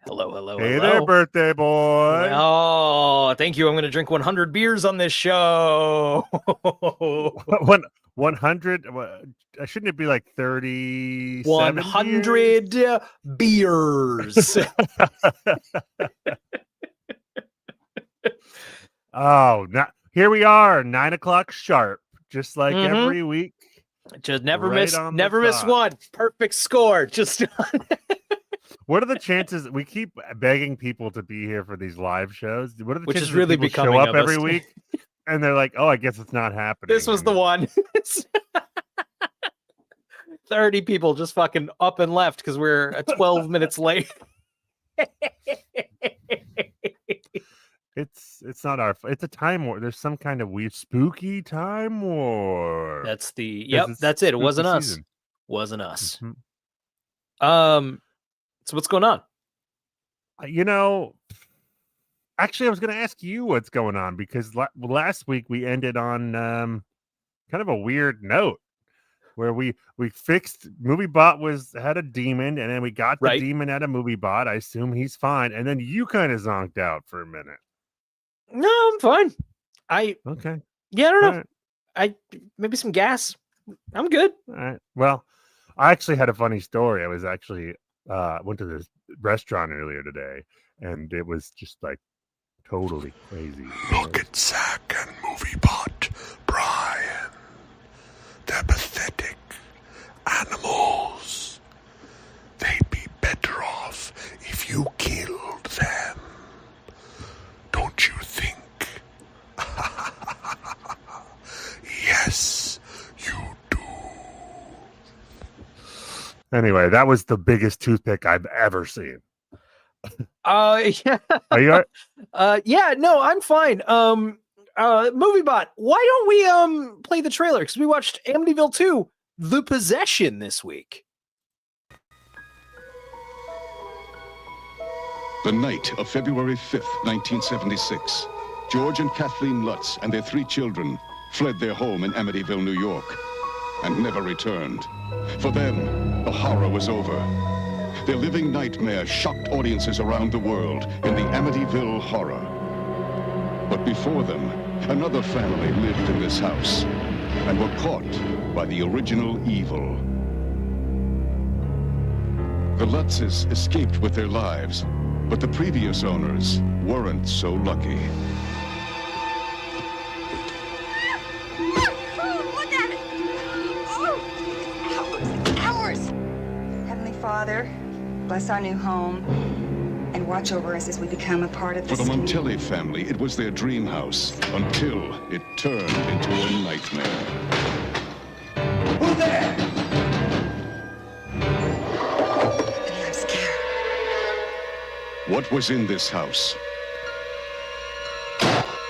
Hello, hello, Hey hello. there, birthday boy. Oh, thank you. I'm going to drink 100 beers on this show. 100. Shouldn't it be like 37 100 beers. Oh, here we are, 9 o'clock sharp, just like every week. Just never right miss one. Perfect score. Just What are the chances? We keep begging people to be here for these live shows. What are the which chances is really that people show becoming up of every us. week and they're like, "Oh, I guess it's not happening." This was the one. 30 people just fucking up and left because we're 12 minutes late. It's not our. It's a time war. There's some kind of weird spooky time war. That's that's it. It wasn't us. Wasn't us. Mm-hmm. So what's going on? Actually, I was going to ask you what's going on because last week we ended on kind of a weird note where we fixed MovieBot had a demon, and then we got the demon at a MovieBot. I assume he's fine, and then you kind of zonked out for a minute. No, I'm fine. Okay. Yeah, I don't know. Right. Maybe some gas. I'm good. All right. Well, I actually had a funny story. I was actually went to this restaurant earlier today, and it was just like totally crazy. Look at Zach and MovieBot, Brian. They're pathetic animals. They'd be better off if you killed them. Don't you think? Yes, you do. Anyway, that was the biggest toothpick I've ever seen. Yeah. Are you all right? Yeah, no, I'm fine. MovieBot, why don't we play the trailer? Because we watched Amityville 2, The Possession this week. The night of February 5th, 1976, George and Kathleen Lutz and their 3 children fled their home in Amityville, New York, and never returned. For them, the horror was over. Their living nightmare shocked audiences around the world in the Amityville Horror. But before them, another family lived in this house and were caught by the original evil. The Lutzes escaped with their lives, but the previous owners weren't so lucky. Look at it! Oh, it's ours! Heavenly Father, bless our new home and watch over us as we become a part of this. For the Montelli family, it was their dream house until it turned into a nightmare. Who there? I'm scared. What was in this house?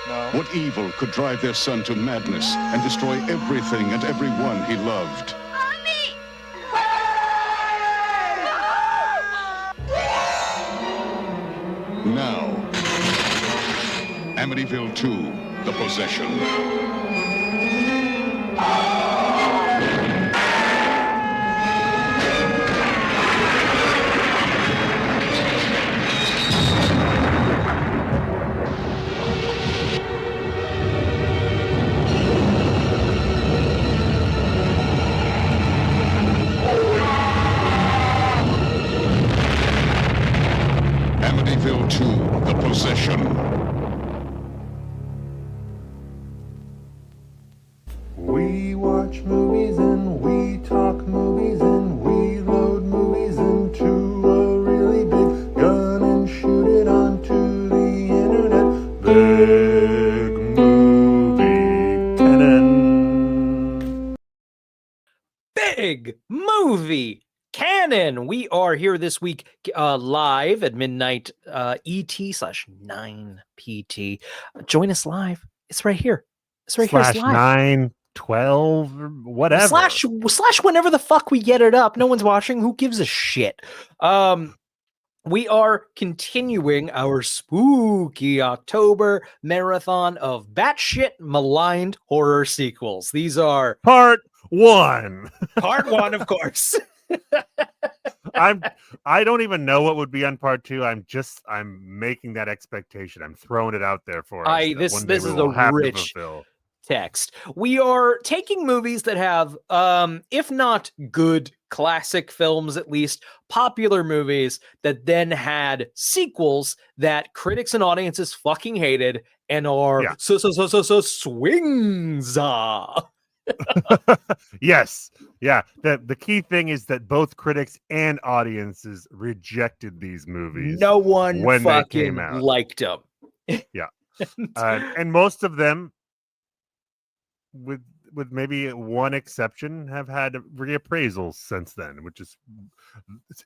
No. What evil could drive their son to madness and destroy everything and everyone he loved? Mommy! Now, Amityville 2, The Possession. Amityville 2, The Possession. We watch movies and we talk movies and we load movies into a really big gun and shoot it onto the internet. Big Movie Canon. Big Movie Canon. We are here this week live at midnight ET/9 PT. Join us live. It's right here. It's right here. It's live. 9/12 whatever. Slash whenever the fuck we get it up. No one's watching. Who gives a shit? We are continuing our spooky October marathon of batshit maligned horror sequels. These are part one, of course. I don't even know what would be on part 2. I'm making that expectation. I'm throwing it out there for us. This is a rich fulfill. text. We are taking movies that have, if not good classic films, at least popular movies that then had sequels that critics and audiences fucking hated and are so swings. Yes. Yeah. The key thing is that both critics and audiences rejected these movies. No one when they fucking came out. liked them. Yeah. And most of them, with maybe one exception, have had reappraisals since then, which is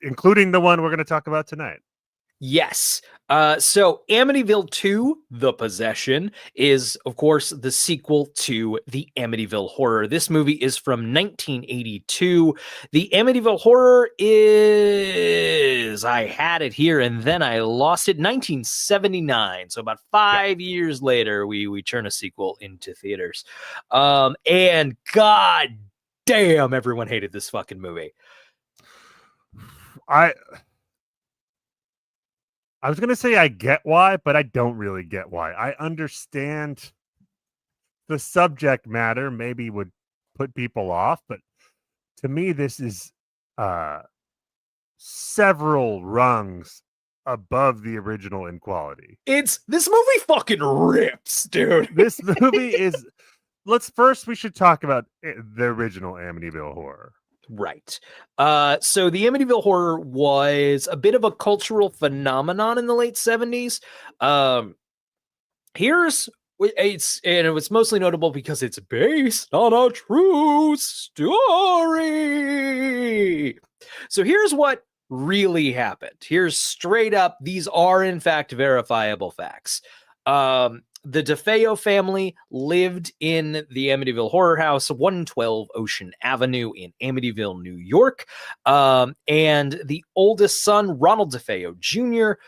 including the one we're going to talk about tonight. Yes. So Amityville 2, The Possession, is, of course, the sequel to the Amityville Horror. This movie is from 1982. The Amityville Horror is, I had it here and then I lost it, 1979. So about 5 years later, we turn a sequel into theaters. And god damn, everyone hated this fucking movie. I was going to say I get why, but I don't really get why. I understand the subject matter maybe would put people off, but to me, this is several rungs above the original in quality. This movie fucking rips, dude. This movie is... we should talk about the original Amityville Horror. Right. So the Amityville Horror was a bit of a cultural phenomenon in the late 70s. It was mostly notable because it's based on a true story. So here's what really happened. Here's straight up, these are in fact verifiable facts. The DeFeo family lived in the Amityville Horror House, 112 Ocean Avenue in Amityville, New York. And the oldest son, Ronald DeFeo Jr.,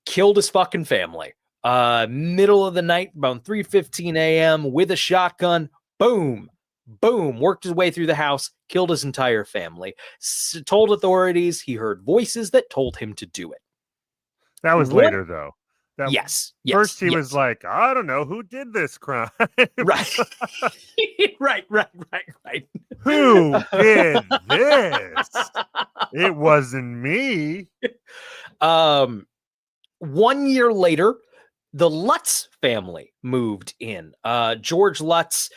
killed his fucking family. Middle of the night, about 3:15 a.m., with a shotgun. Boom. Boom. Worked his way through the house, killed his entire family. Told authorities he heard voices that told him to do it. That was later, though. Yes. First, he was like, I don't know who did this crime. Right. right. Who did this? It wasn't me. 1 year later, the Lutz family moved in. George Lutz,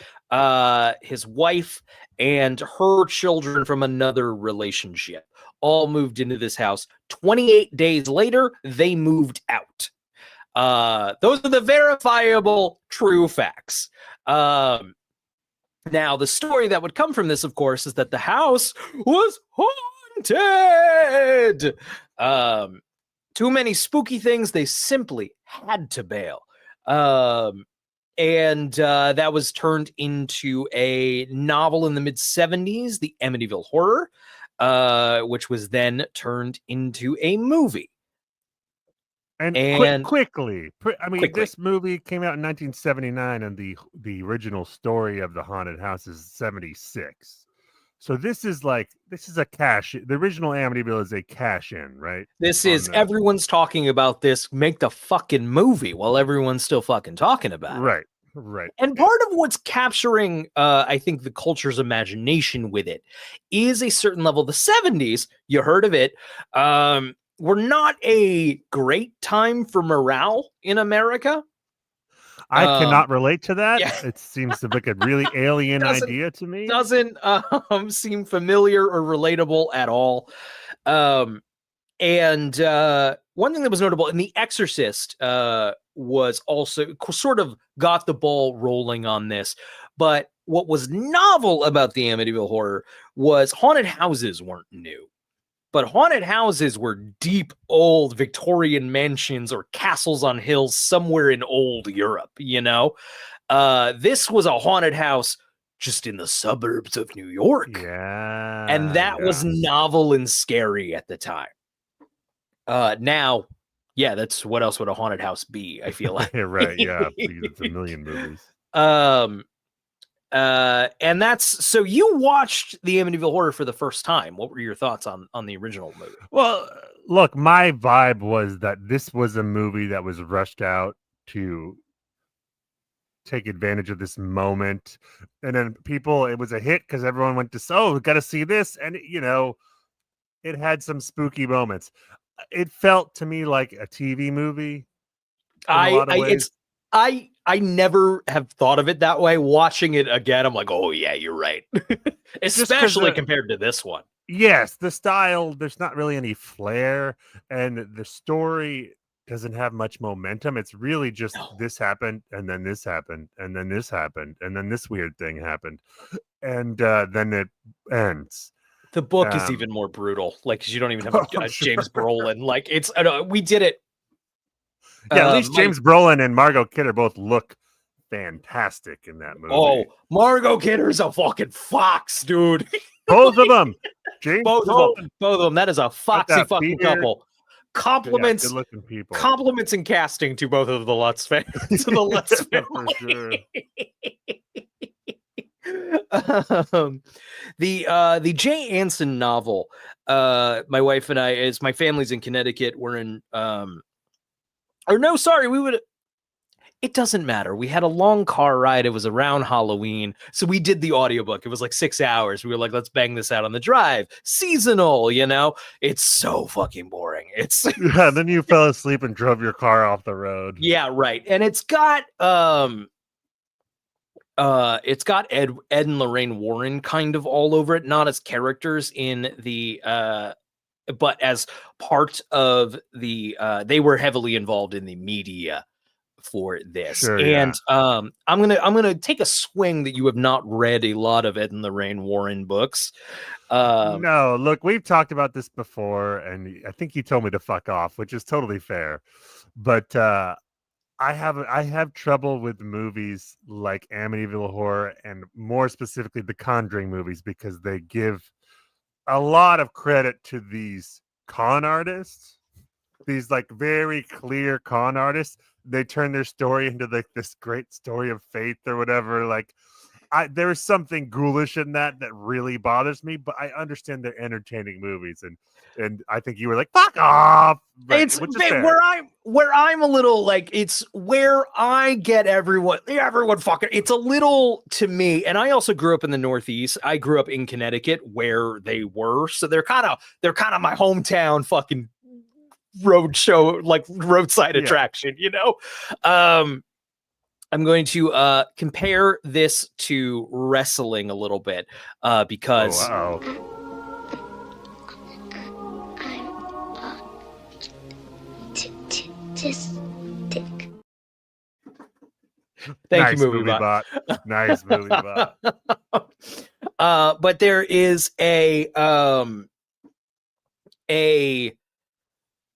his wife, and her children from another relationship all moved into this house. 28 days later, they moved out. Those are the verifiable true facts. Now, the story that would come from this, of course, is that the house was haunted. Too many spooky things. They simply had to bail. And that was turned into a novel in the mid-70s, The Amityville Horror, which was then turned into a movie. And quickly, this movie came out in 1979, and the original story of the haunted house is 76. So this is a cash. The original Amityville is a cash in, right? Everyone's talking about this. Make the fucking movie while everyone's still fucking talking about it. Right. And part of what's capturing, I think, the culture's imagination with it is a certain level. The 70s, you heard of it. Were not a great time for morale in America. I cannot relate to that. Yeah. It seems like a really alien idea to me. Doesn't seem familiar or relatable at all. And one thing that was notable in The Exorcist was also sort of got the ball rolling on this. But what was novel about the Amityville Horror was haunted houses weren't new. But haunted houses were deep, old Victorian mansions or castles on hills somewhere in old Europe, you know? This was a haunted house just in the suburbs of New York. Yeah. And that was novel and scary at the time. Now, that's what else would a haunted house be, I feel like. Right, yeah. It's a million movies. And that's so you watched the Amityville Horror for the first time. What were your thoughts on the original movie? Well, look, my vibe was that this was a movie that was rushed out to take advantage of this moment, and then it was a hit because everyone went to, we got to see this, and it had some spooky moments. It felt to me like a TV movie in a lot of ways. I never have thought of it that way. Watching it again, I'm like, oh yeah, you're right. Especially compared to this one. Yes, the style, there's not really any flair, and the story doesn't have much momentum. It's really just this happened, and then this happened, and then this happened, and then this weird thing happened, and then it ends. The book is even more brutal, like, because you don't even have James Brolin. Like, we did it. Yeah, at least James Brolin and Margot Kidder both look fantastic in that movie. Oh, Margot Kidder's a fucking fox, dude. Both of them. Both of them. That is a foxy fucking couple. Compliments, good-looking people. Compliments and casting to both of the Lutz fans. To the Lutz family. For sure. The Jay Anson novel. My wife and I, as my family's in Connecticut, we're in. It doesn't matter. We had a long car ride. It was around Halloween. So we did the audiobook. It was like 6 hours. We were like, let's bang this out on the drive. Seasonal, It's so fucking boring. Then you fell asleep and drove your car off the road. Yeah, right. And it's got Ed and Lorraine Warren kind of all over it, not as characters in the but as part of the they were heavily involved in the media for this. Sure, and I'm gonna take a swing that you have not read a lot of Ed and Lorraine Warren books. No, look, we've talked about this before, and I think you told me to fuck off, which is totally fair. But I have trouble with movies like Amityville Horror, and more specifically the Conjuring movies, because they give a lot of credit to these con artists, these like very clear con artists. They turn their story into like this great story of faith or whatever. Like, there is something ghoulish in that really bothers me, but I understand they're entertaining movies, and I think you were like, fuck off. Right, it's where I'm a little like, it's where I get everyone fucking, it's a little, to me, and I also grew up in the Northeast. I grew up in Connecticut where they were, so they're kind of my hometown fucking roadshow, like roadside attraction, I'm going to compare this to wrestling a little bit because Thank you, movie bot. Nice movie bot. But there is a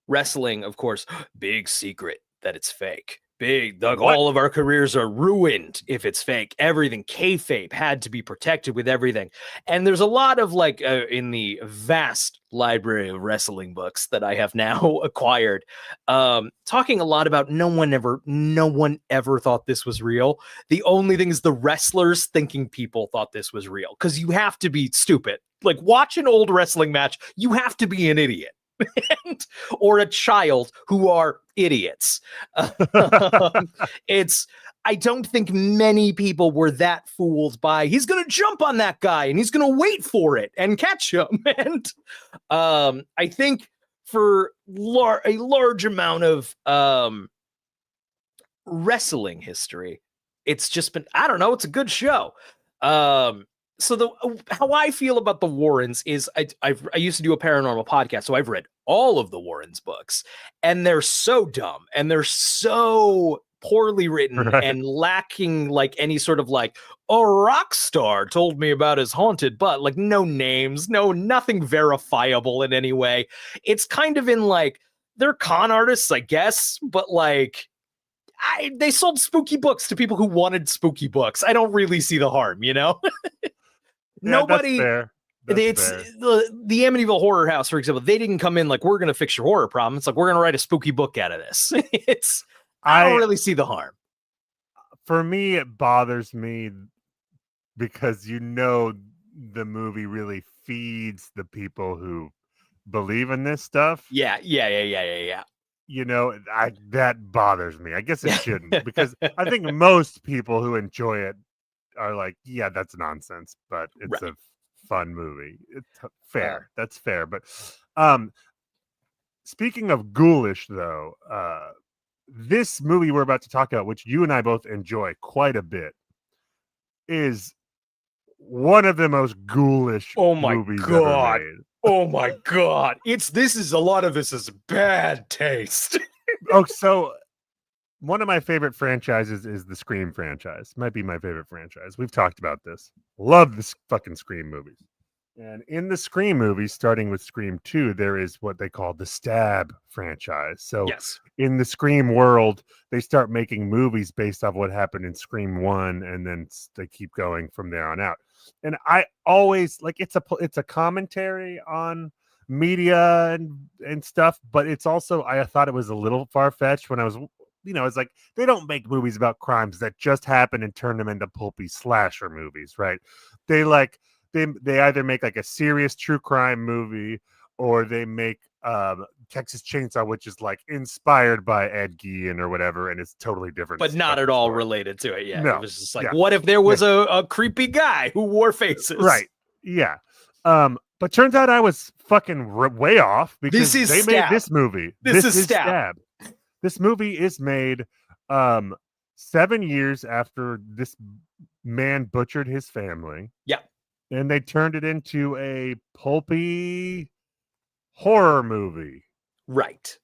wrestling, of course, big secret that it's fake. Big, like, all of our careers are ruined if it's fake. Everything, kayfabe had to be protected with everything. And there's a lot of like in the vast library of wrestling books that I have now acquired, talking a lot about no one ever thought this was real. The only thing is the wrestlers thinking people thought this was real, because you have to be stupid. Like, watch an old wrestling match, you have to be an idiot. Or a child who are idiots. I don't think many people were that fooled by, he's going to jump on that guy and he's going to wait for it and catch him. And I think for a large amount of wrestling history, it's just been, I don't know, it's a good show. So how I feel about the Warrens is I used to do a paranormal podcast, so I've read all of the Warrens books, and they're so dumb and they're so poorly written and lacking like any sort of like, a rock star told me about his haunted butt, like no names, nothing verifiable in any way. It's kind of in like, they're con artists, I guess, but like, they sold spooky books to people who wanted spooky books. I don't really see the harm, Nobody. That's fair. The Amityville Horror House, for example, they didn't come in like, we're going to fix your horror problem. It's like, we're going to write a spooky book out of this. I don't really see the harm. For me, it bothers me because you know the movie really feeds the people who believe in this stuff. Yeah. You know, that bothers me. I guess it shouldn't, because I think most people who enjoy it are like, yeah, that's nonsense, but it's Right. a fun movie. It's fair. Yeah. That's fair. But speaking of ghoulish, though, this movie we're about to talk about, which you and I both enjoy quite a bit, is one of the most ghoulish Oh my movies God. ever made. Oh my God. A lot of this is bad taste. Oh, so one of my favorite franchises is the Scream franchise. Might be my favorite franchise. We've talked about this. Love this fucking Scream movies. And in the Scream movies, starting with Scream 2, there is what they call the Stab franchise. So Yes. in the Scream world, they start making movies based off what happened in Scream 1, and then they keep going from there on out. And I always like it's a commentary on media and stuff, but it's also, I thought it was a little far-fetched when I was, it's like they don't make movies about crimes that just happen and turn them into pulpy slasher movies, right? They either make like a serious true crime movie, or they make Texas Chainsaw, which is like inspired by Ed Gein or whatever, and it's totally different, But not at all related to it. Yeah. No. It was just like, Yeah. what if there was a creepy guy who wore faces? Right. Yeah. But turns out I was fucking way off, because This is they Stab. made this movie. This is Stab. This movie is made 7 years after this man butchered his family. Yeah. And they turned it into a pulpy horror movie. Right.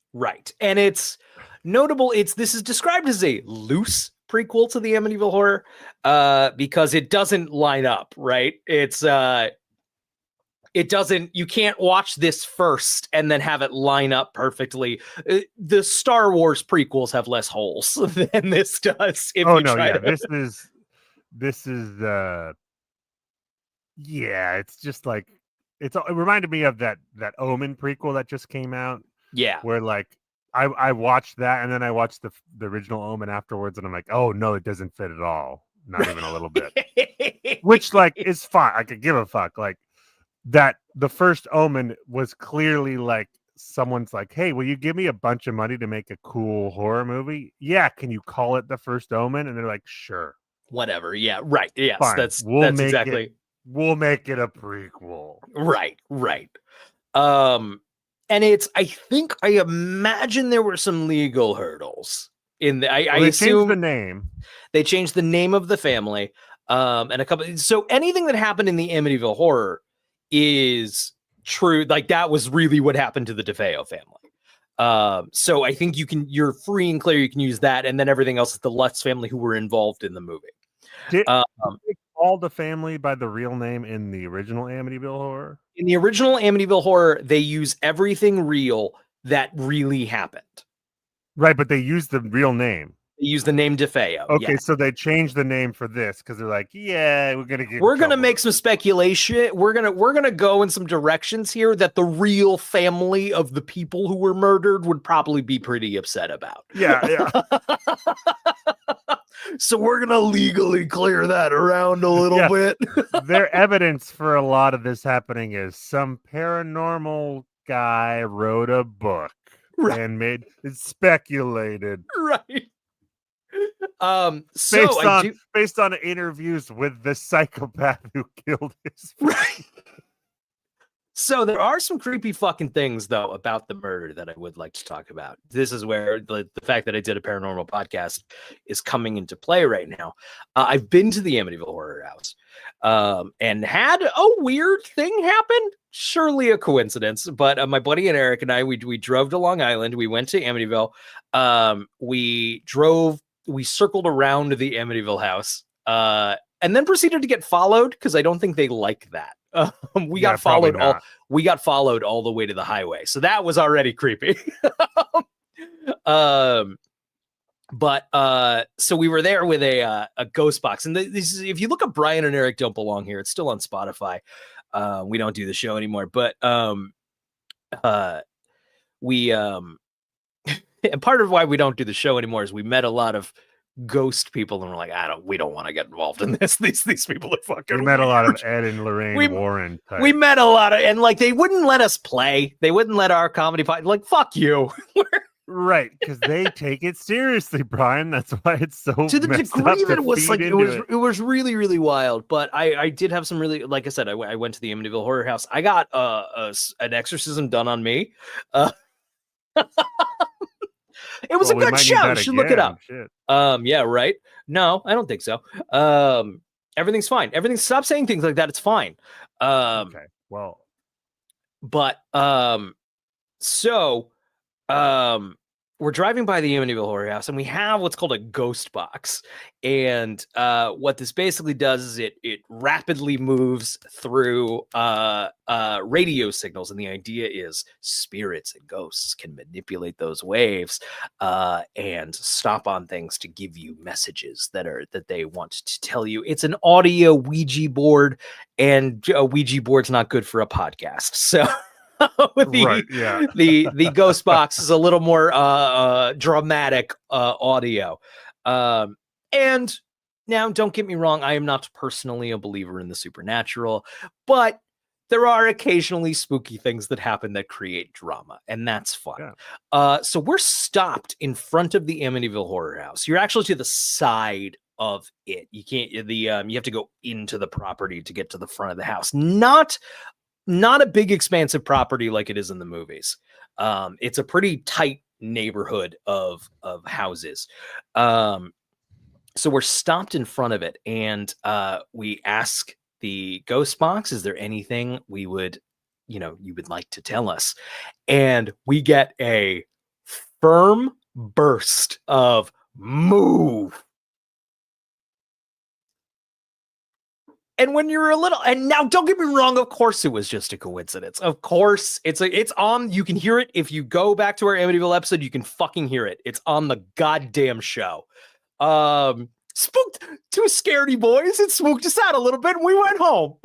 And it's notable. This is described as a loose prequel to the Amityville Horror, because it doesn't line up, right? It doesn't, you can't watch this first and then have it line up perfectly. The Star Wars prequels have less holes than this does. This is it's just like, it reminded me of that Omen prequel that just came out. Yeah. Where like I watched that, and then I watched the original Omen afterwards, and I'm like, oh no, it doesn't fit at all. Not even a little bit. Which like is fine. I could give a fuck. Like that the first Omen was clearly like someone's like, hey, will you give me a bunch of money to make a cool horror movie? Yeah, can you call it the first Omen? And they're like, sure. Whatever. Yeah, right. Yes, fine. that's exactly. We'll make it a prequel. Right. And I imagine there were some legal hurdles in the, I assume changed the name. They changed the name of the family. And a couple, so anything that happened in the Amityville Horror is true. Like that was really what happened to the DeFeo family. So I think you're free and clear. You can use that. And then everything else is the Lutz family who were involved in the movie. Did they call the family by the real name in the original Amityville Horror? In the original Amityville Horror, they use everything real that really happened. Right, but they use the real name. They use the name DeFeo. Okay, yeah. So they changed the name for this because they're like, yeah, we're gonna make some speculation. We're gonna go in some directions here that the real family of the people who were murdered would probably be pretty upset about. Yeah. So we're gonna legally clear that around a little bit. Their evidence for a lot of this happening is some paranormal guy wrote a book and made it speculated. Right. Based on interviews with the psychopath who killed his friend. Right. So there are some creepy fucking things though about the murder that I would like to talk about. This is where the fact that I did a paranormal podcast is coming into play right now. I've been to the Amityville Horror House and had a weird thing happen. Surely a coincidence, but my buddy and Eric and I, we drove to Long Island. We went to Amityville. We circled around the Amityville house and then proceeded to get followed because I don't think they like that. We got followed all the way to the highway. So that was already creepy. So we were there with a ghost box. And this is, if you look up Brian and Eric Don't Belong Here, it's still on Spotify. We don't do the show anymore, but and part of why we don't do the show anymore is we met a lot of ghost people, and we're like, we don't want to get involved in this. These people are fucking. We met a lot of weird. Ed and Lorraine We- Warren types. We met a lot of, and like they wouldn't let us play. They wouldn't let our comedy pod. Like, fuck you. Right, because they take it seriously, Brian. That's why it's so To the messed degree up that to it was feed like into it was really, really wild. But I did have some really, like I said, I went to the Amityville Horror House. I got an exorcism done on me. It was Well, we a good might need show. You that should look it again. up. Shit. Yeah, right. No, I don't think so. Everything's fine. Stop saying things like that. It's fine. Okay. Well, But so we're driving by the Amityville Horror House, and we have what's called a ghost box. And what this basically does is it rapidly moves through radio signals, and the idea is spirits and ghosts can manipulate those waves and stop on things to give you messages that they want to tell you. It's an audio Ouija board, and a Ouija board's not good for a podcast, so. right, yeah. the ghost box is a little more dramatic audio. And now, don't get me wrong, I am not personally a believer in the supernatural, but there are occasionally spooky things that happen that create drama, and that's fun. Yeah. So we're stopped in front of the Amityville Horror House. You're actually to the side of it. You can't you have to go into the property to get to the front of the house. Not a big expansive property like it is in the movies. It's a pretty tight neighborhood of houses. So we're stopped in front of it, and we ask the ghost box, is there anything you would like to tell us? And we get a firm burst of move. And when you're and now don't get me wrong, of course it was just a coincidence. Of course, it's on, you can hear it. If you go back to our Amityville episode, you can fucking hear it. It's on the goddamn show. Spooked two scaredy boys. It spooked us out a little bit, and we went home.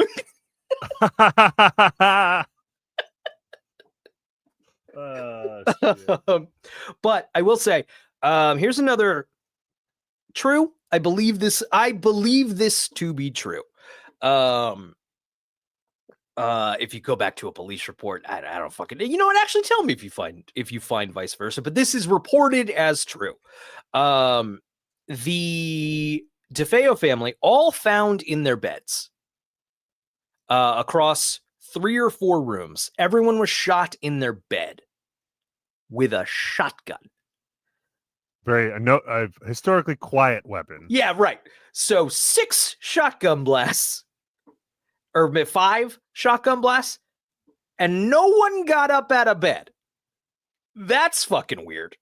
But I will say, here's another true. I believe this to be true. If you go back to a police report, I don't fucking, and actually tell me if you find vice versa, but this is reported as true. The DeFeo family all found in their beds, across 3 or 4 rooms. Everyone was shot in their bed with a shotgun. Very a historically quiet weapon. Yeah, right. So 6 shotgun blasts, or 5 shotgun blasts, and no one got up out of bed. That's fucking weird.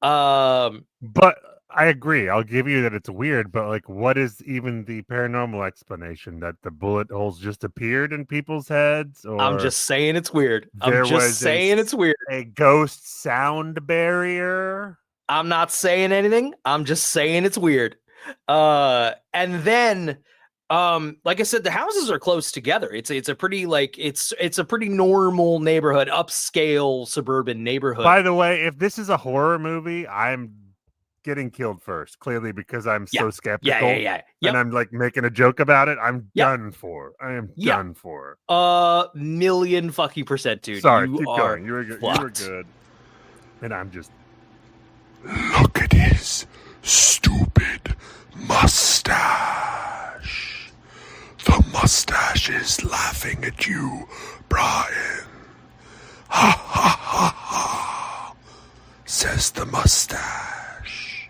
But I agree. I'll give you that it's weird, but like, what is even the paranormal explanation that the bullet holes just appeared in people's heads? Or I'm just saying it's weird. It's weird. A ghost sound barrier. I'm not saying anything. I'm just saying it's weird. And then, like I said, the houses are close together. It's a pretty it's a pretty normal neighborhood, upscale suburban neighborhood. By the way, if this is a horror movie, I'm getting killed first, clearly, because I'm so skeptical. Yeah. And I'm like making a joke about it. I'm done for. I am done for. Million fucking %, dude. Sorry, you keep are going. You were fucked. good. And I'm just. Look at his stupid mustache. The mustache is laughing at you, Brian. Ha ha ha ha, says the mustache.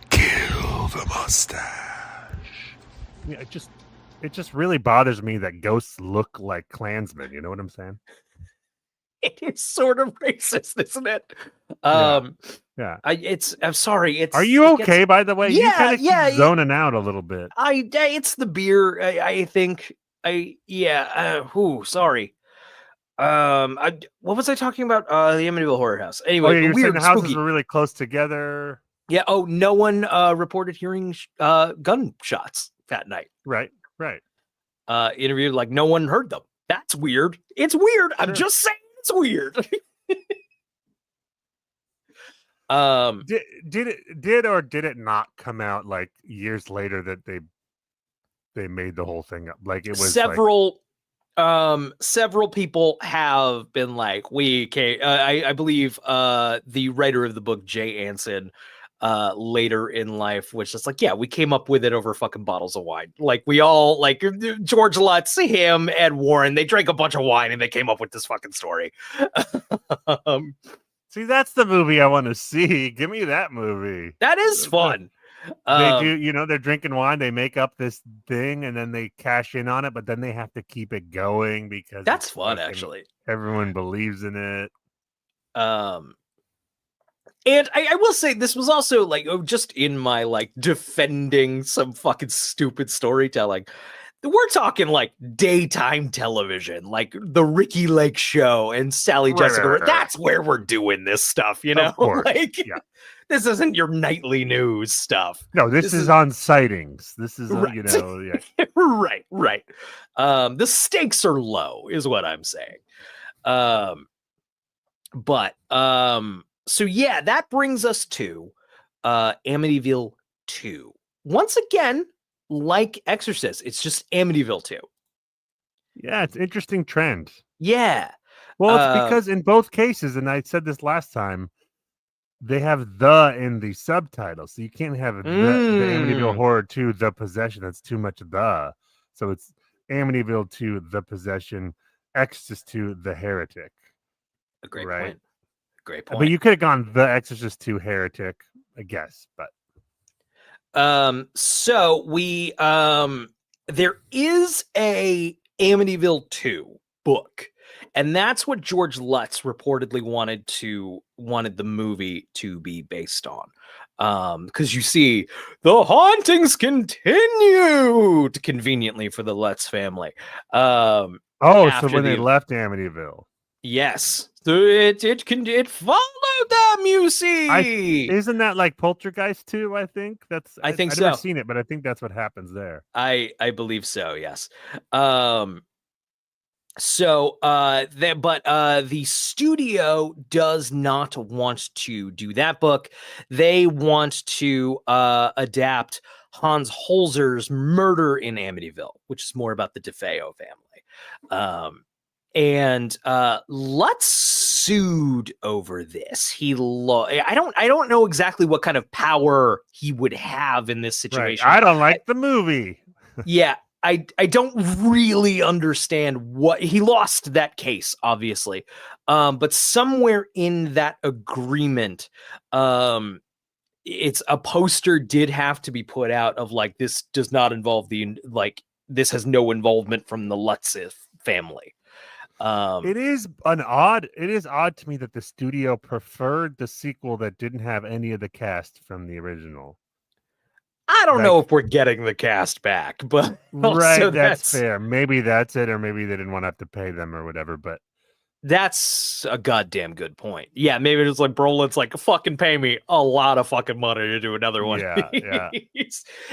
Kill the mustache. Yeah, it just really bothers me that ghosts look like Klansmen. You know what I'm saying? It is sort of racist, isn't it? Yeah. I'm sorry. Are you okay, by the way? Yeah, you kind of yeah, zoning out a little bit. It's the beer. I think. Sorry. What was I talking about? The Amityville Horror House. Anyway, You're saying weird. the houses Spooky. were really close together. Yeah. Oh, no one reported hearing gunshots that night. Right. Interviewed, like no one heard them. That's weird. It's weird. Sure. I'm just saying it's weird. Did or did it not come out like years later that they made the whole thing up? Like it was several people have been like, we can't. I believe the writer of the book, Jay Anson, later in life, which is like, yeah, we came up with it over fucking bottles of wine. Like we all like George Lutz, him, Ed Warren, they drank a bunch of wine and they came up with this fucking story. See, that's the movie I want to see. Give me that movie. That is fun. They do, they're drinking wine, they make up this thing, and then they cash in on it, but then they have to keep it going because that's fun, actually. Everyone believes in it. And I will say this was also like just in my like defending some fucking stupid storytelling. We're talking like daytime television, like the Ricky Lake Show and Sally Jessica. Right. That's where we're doing this stuff, you know? Of course. Like, yeah. This isn't your nightly news stuff. No, this is on sightings. This is, right. Yeah. right. The stakes are low, is what I'm saying. So yeah, that brings us to Amityville 2. Once again, like Exorcist, it's just Amityville 2. Yeah, it's an interesting trend. Yeah. Well, it's because in both cases, and I said this last time, they have the in the subtitle. So you can't have the Amityville Horror 2, The Possession. That's too much the. So it's Amityville 2, The Possession, Exorcist 2, The Heretic. A great point. Great point. But you could have gone The Exorcist 2, Heretic, I guess. But so we there is a Amityville 2 book, and that's what George Lutz reportedly wanted the movie to be based on. Because you see, the hauntings continued conveniently for the Lutz family. So when they left Amityville. Yes. It followed them, you see. Isn't that like Poltergeist 2? I think I've never seen it, but I think that's what happens there. I believe so, yes. The studio does not want to do that book. They want to adapt Hans Holzer's Murder in Amityville, which is more about the DeFeo family. And Lutz sued over this. I don't know exactly what kind of power he would have in this situation. Right. I don't like the movie. Yeah. I don't really understand what he lost that case, obviously. But somewhere in that agreement, it's a poster did have to be put out of like, this does not involve this has no involvement from the Lutz family. It is odd to me that the studio preferred the sequel that didn't have any of the cast from the original. I don't know if we're getting the cast back, but right, that's fair. Maybe that's it, or maybe they didn't want to have to pay them or whatever, but that's a goddamn good point. Yeah, maybe it's like Brolin's like, fucking pay me a lot of fucking money to do another one. Yeah.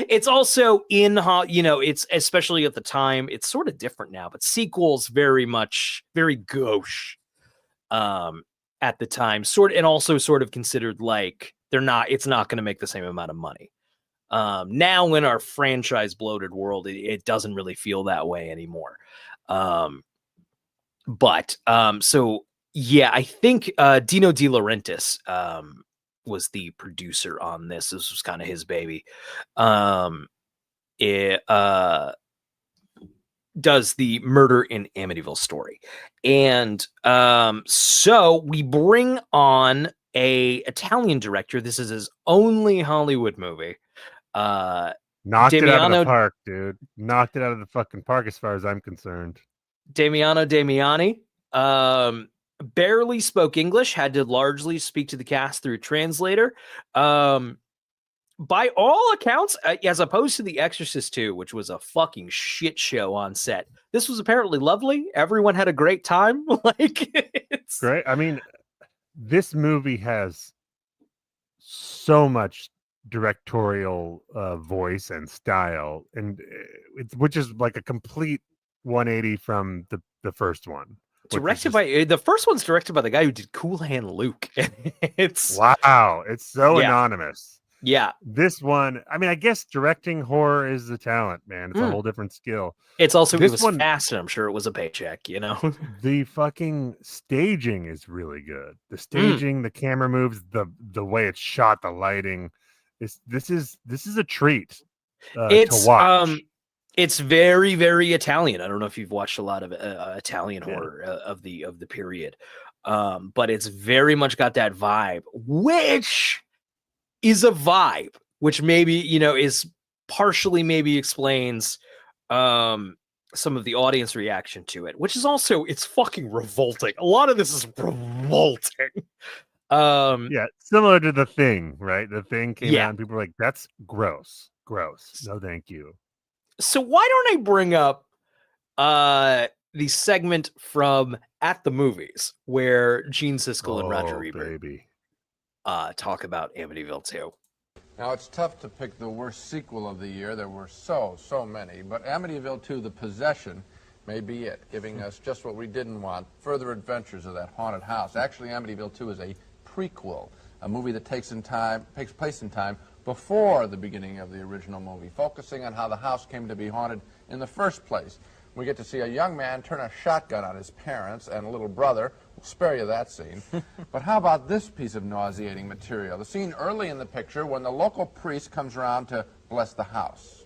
It's also it's especially at the time, it's sort of different now, but sequels very gauche at the time, and also sort of considered like it's not going to make the same amount of money. Now in our franchise bloated world, it doesn't really feel that way anymore. So yeah, I think Dino De Laurentiis was the producer on this. This was kind of his baby. It does the Murder in Amityville story. And so we bring on a Italian director. This is his only Hollywood movie. Knocked it out of the park, dude. Knocked it out of the fucking park as far as I'm concerned. Damiano Damiani barely spoke English, had to largely speak to the cast through a translator. By all accounts, as opposed to The Exorcist 2, which was a fucking shit show on set, this was apparently lovely. Everyone had a great time. It's great. I mean, this movie has so much directorial voice and style, and which is like a complete 180 from the first one. Directed by the first one's directed by the guy who did Cool Hand Luke. It's wow, it's so Yeah. anonymous. yeah, This one, I mean, I guess directing horror is the talent, man. It's a whole different skill. it's also it This was one- fast, and I'm sure it was a paycheck. The fucking staging is really good. The staging, the camera moves, the way it's shot, the lighting. This is a treat to watch. It's very, very Italian. I don't know if you've watched a lot of Italian horror of the period, but it's very much got that vibe, which is a vibe, which maybe is partially maybe explains some of the audience reaction to it, which is also it's fucking revolting. A lot of this is revolting. Yeah, similar to The Thing, right? The Thing came Yeah. out and people were like, "That's gross, gross. No, thank you." So why don't I bring up the segment from At the Movies where Gene Siskel and Roger Ebert baby. talk about Amityville 2. Now, it's tough to pick the worst sequel of the year. There were so many. But Amityville 2, The Possession, may be it, giving us just what we didn't want, further adventures of that haunted house. Actually, Amityville 2 is a prequel, a movie that takes place in time before the beginning of the original movie, focusing on how the house came to be haunted in the first place. We get to see a young man turn a shotgun on his parents and a little brother. We'll spare you that scene. But how about this piece of nauseating material? The scene early in the picture when the local priest comes around to bless the house.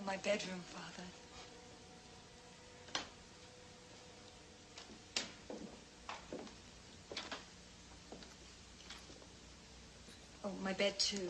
My bedroom, Father. Oh, my bed, too.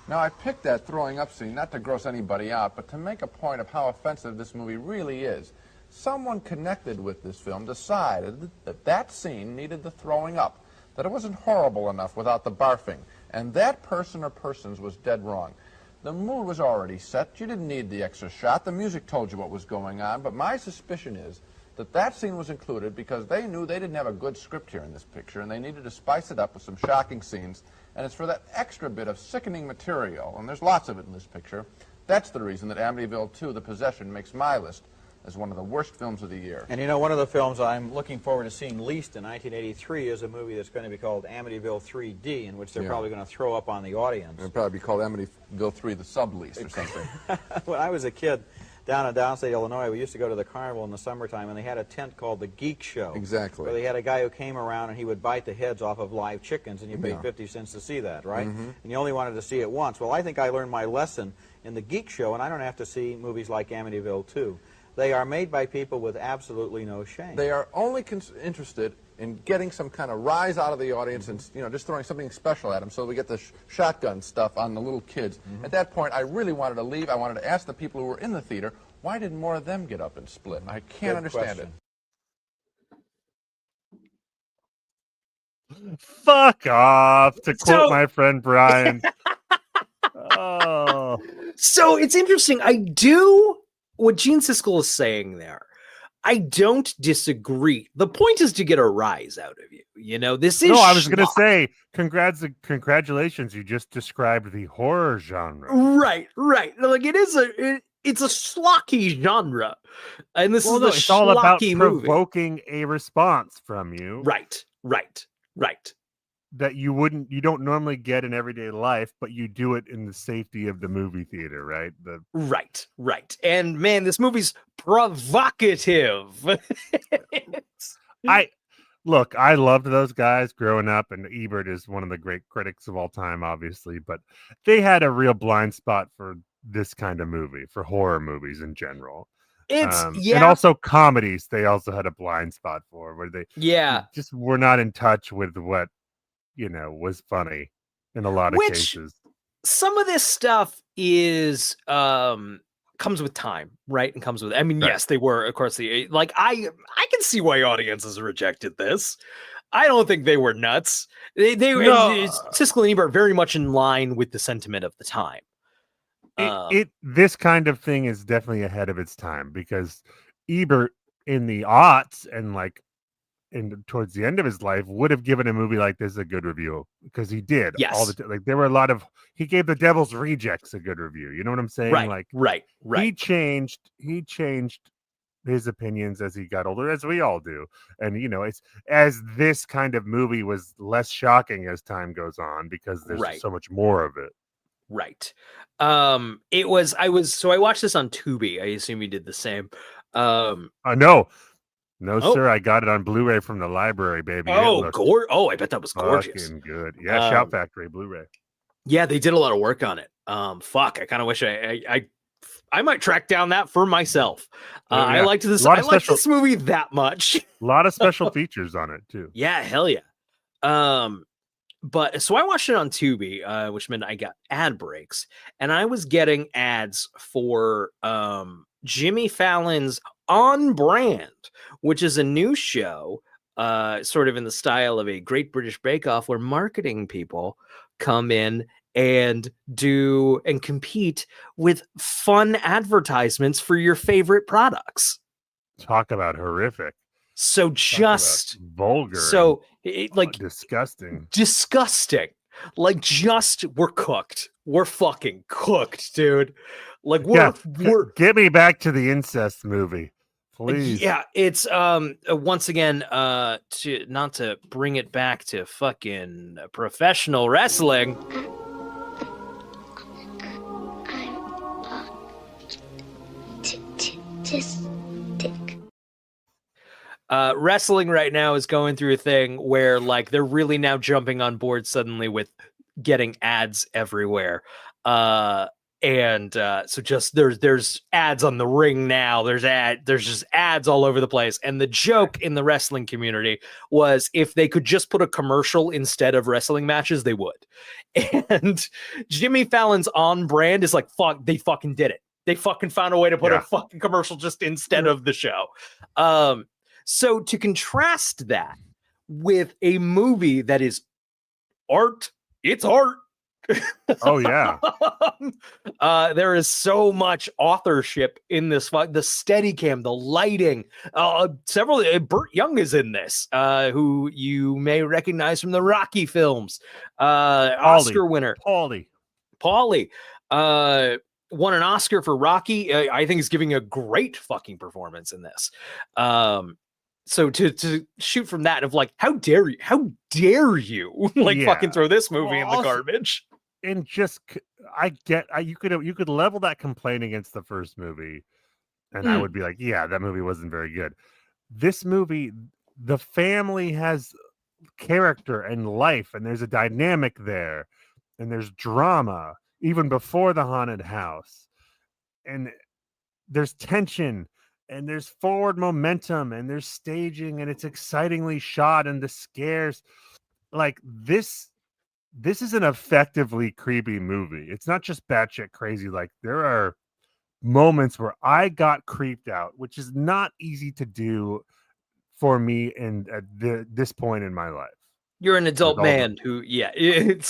Now, I picked that throwing up scene not to gross anybody out, but to make a point of how offensive this movie really is. Someone connected with this film decided that that scene needed the throwing up, that it wasn't horrible enough without the barfing, and that person or persons was dead wrong. The mood was already set. You didn't need the extra shot. The music told you what was going on, but my suspicion is that that scene was included because they knew they didn't have a good script here in this picture, and they needed to spice it up with some shocking scenes. And it's for that extra bit of sickening material, and there's lots of it in this picture. That's the reason that Amityville 2, The Possession, makes my list as one of the worst films of the year. And you know, one of the films I'm looking forward to seeing least in 1983 is a movie that's going to be called Amityville 3D, in which they're probably going to throw up on the audience. It'll probably be called Amityville 3, The Sublease or something. When I was a kid down in downstate Illinois, we used to go to the carnival in the summertime, and they had a tent called the Geek Show. Exactly. Where they had a guy who came around and he would bite the heads off of live chickens, and you paid Yeah. 50 cents to see that, right? And you only wanted to see it once. Well, I think I learned my lesson in the Geek Show, and I don't have to see movies like Amityville 2. They are made by people with absolutely no shame. They are only interested in getting some kind of rise out of the audience and, just throwing something special at them, so we get the shotgun stuff on the little kids. At that point, I really wanted to leave. I wanted to ask the people who were in the theater, why didn't more of them get up and split? I can't Good understand question. it. Fuck off, to So- quote my friend Brian. Oh, So it's interesting. I do what Gene Siskel is saying there. I don't disagree. The point is to get a rise out of you. This is no, I was going to schlock. say, congratulations. You just described the horror genre. Right. Like it's a schlocky genre, and this Well, is no, a it's all about schlocky movie. provoking a response from you. Right. That you don't normally get in everyday life, but you do it in the safety of the movie theater, right? Right. And man, this movie's provocative. I loved those guys growing up, and Ebert is one of the great critics of all time, obviously, but they had a real blind spot for this kind of movie, for horror movies in general. And also comedies, they also had a blind spot for, where they just were not in touch with what was funny in a lot of cases. some of this stuff is comes with time, right? And comes with, I mean, Right. yes, they were, of course, the like I can see why audiences rejected this. I don't think they were nuts. They No. Siskel and Ebert very much in line with the sentiment of the time. This kind of thing is definitely ahead of its time, because Ebert in the aughts and like towards the end of his life would have given a movie like this a good review, because he did all the like there were a lot of, he gave The Devil's Rejects a good review. You know what I'm saying? Right, like right. He changed his opinions as he got older, as we all do. And you know, it's as this kind of movie was less shocking as time goes on, because there's just so much more of it. Right. I watched this on Tubi. I assume you did the same. No, sir. I got it on Blu-ray from the library, baby. I bet that was gorgeous. Fucking good. Yeah, Shout Factory Blu-ray. Yeah, they did a lot of work on it. Fuck, I kind of wish I might track down that for myself. I liked this. I liked this movie that much. A lot of special features on it too. Yeah, hell yeah. But so I watched it on Tubi, which meant I got ad breaks, and I was getting ads for Jimmy Fallon's On Brand, which is a new show, sort of in the style of a Great British Bake Off, where marketing people come in and do and compete with fun advertisements for your favorite products. Talk about horrific. So just vulgar. So like disgusting. Like just we're cooked. We're fucking cooked, dude. Like we're get me back to the incest movie, please. Yeah, it's once again to not to bring it back to fucking professional wrestling. Wrestling right now is going through a thing where like they're really now jumping on board suddenly with getting ads everywhere. So just there's ads on the ring now. There's just ads all over the place. And the joke in the wrestling community was if they could just put a commercial instead of wrestling matches, they would. And Jimmy Fallon's On Brand is like, fuck, they fucking did it. They fucking found a way to put a fucking commercial just instead of the show. So to contrast that with a movie that is art, it's art. Oh yeah. There is so much authorship in this. The Steadicam, the lighting, Burt Young is in this, who you may recognize from the Rocky films. Oscar winner Paulie. Won an Oscar for Rocky. I think is giving a great fucking performance in this. So to shoot from that of like, how dare you like fucking throw this movie in the garbage? And just, you could level that complaint against the first movie, and I would be like, yeah, that movie wasn't very good. This movie, the family has character and life, and there's a dynamic there, and there's drama even before the haunted house, and there's tension. And there's forward momentum, and there's staging, and it's excitingly shot, and the scares. Like this is an effectively creepy movie. It's not just batshit crazy. Like there are moments where I got creeped out, which is not easy to do for me at this point in my life. You're an adult man who,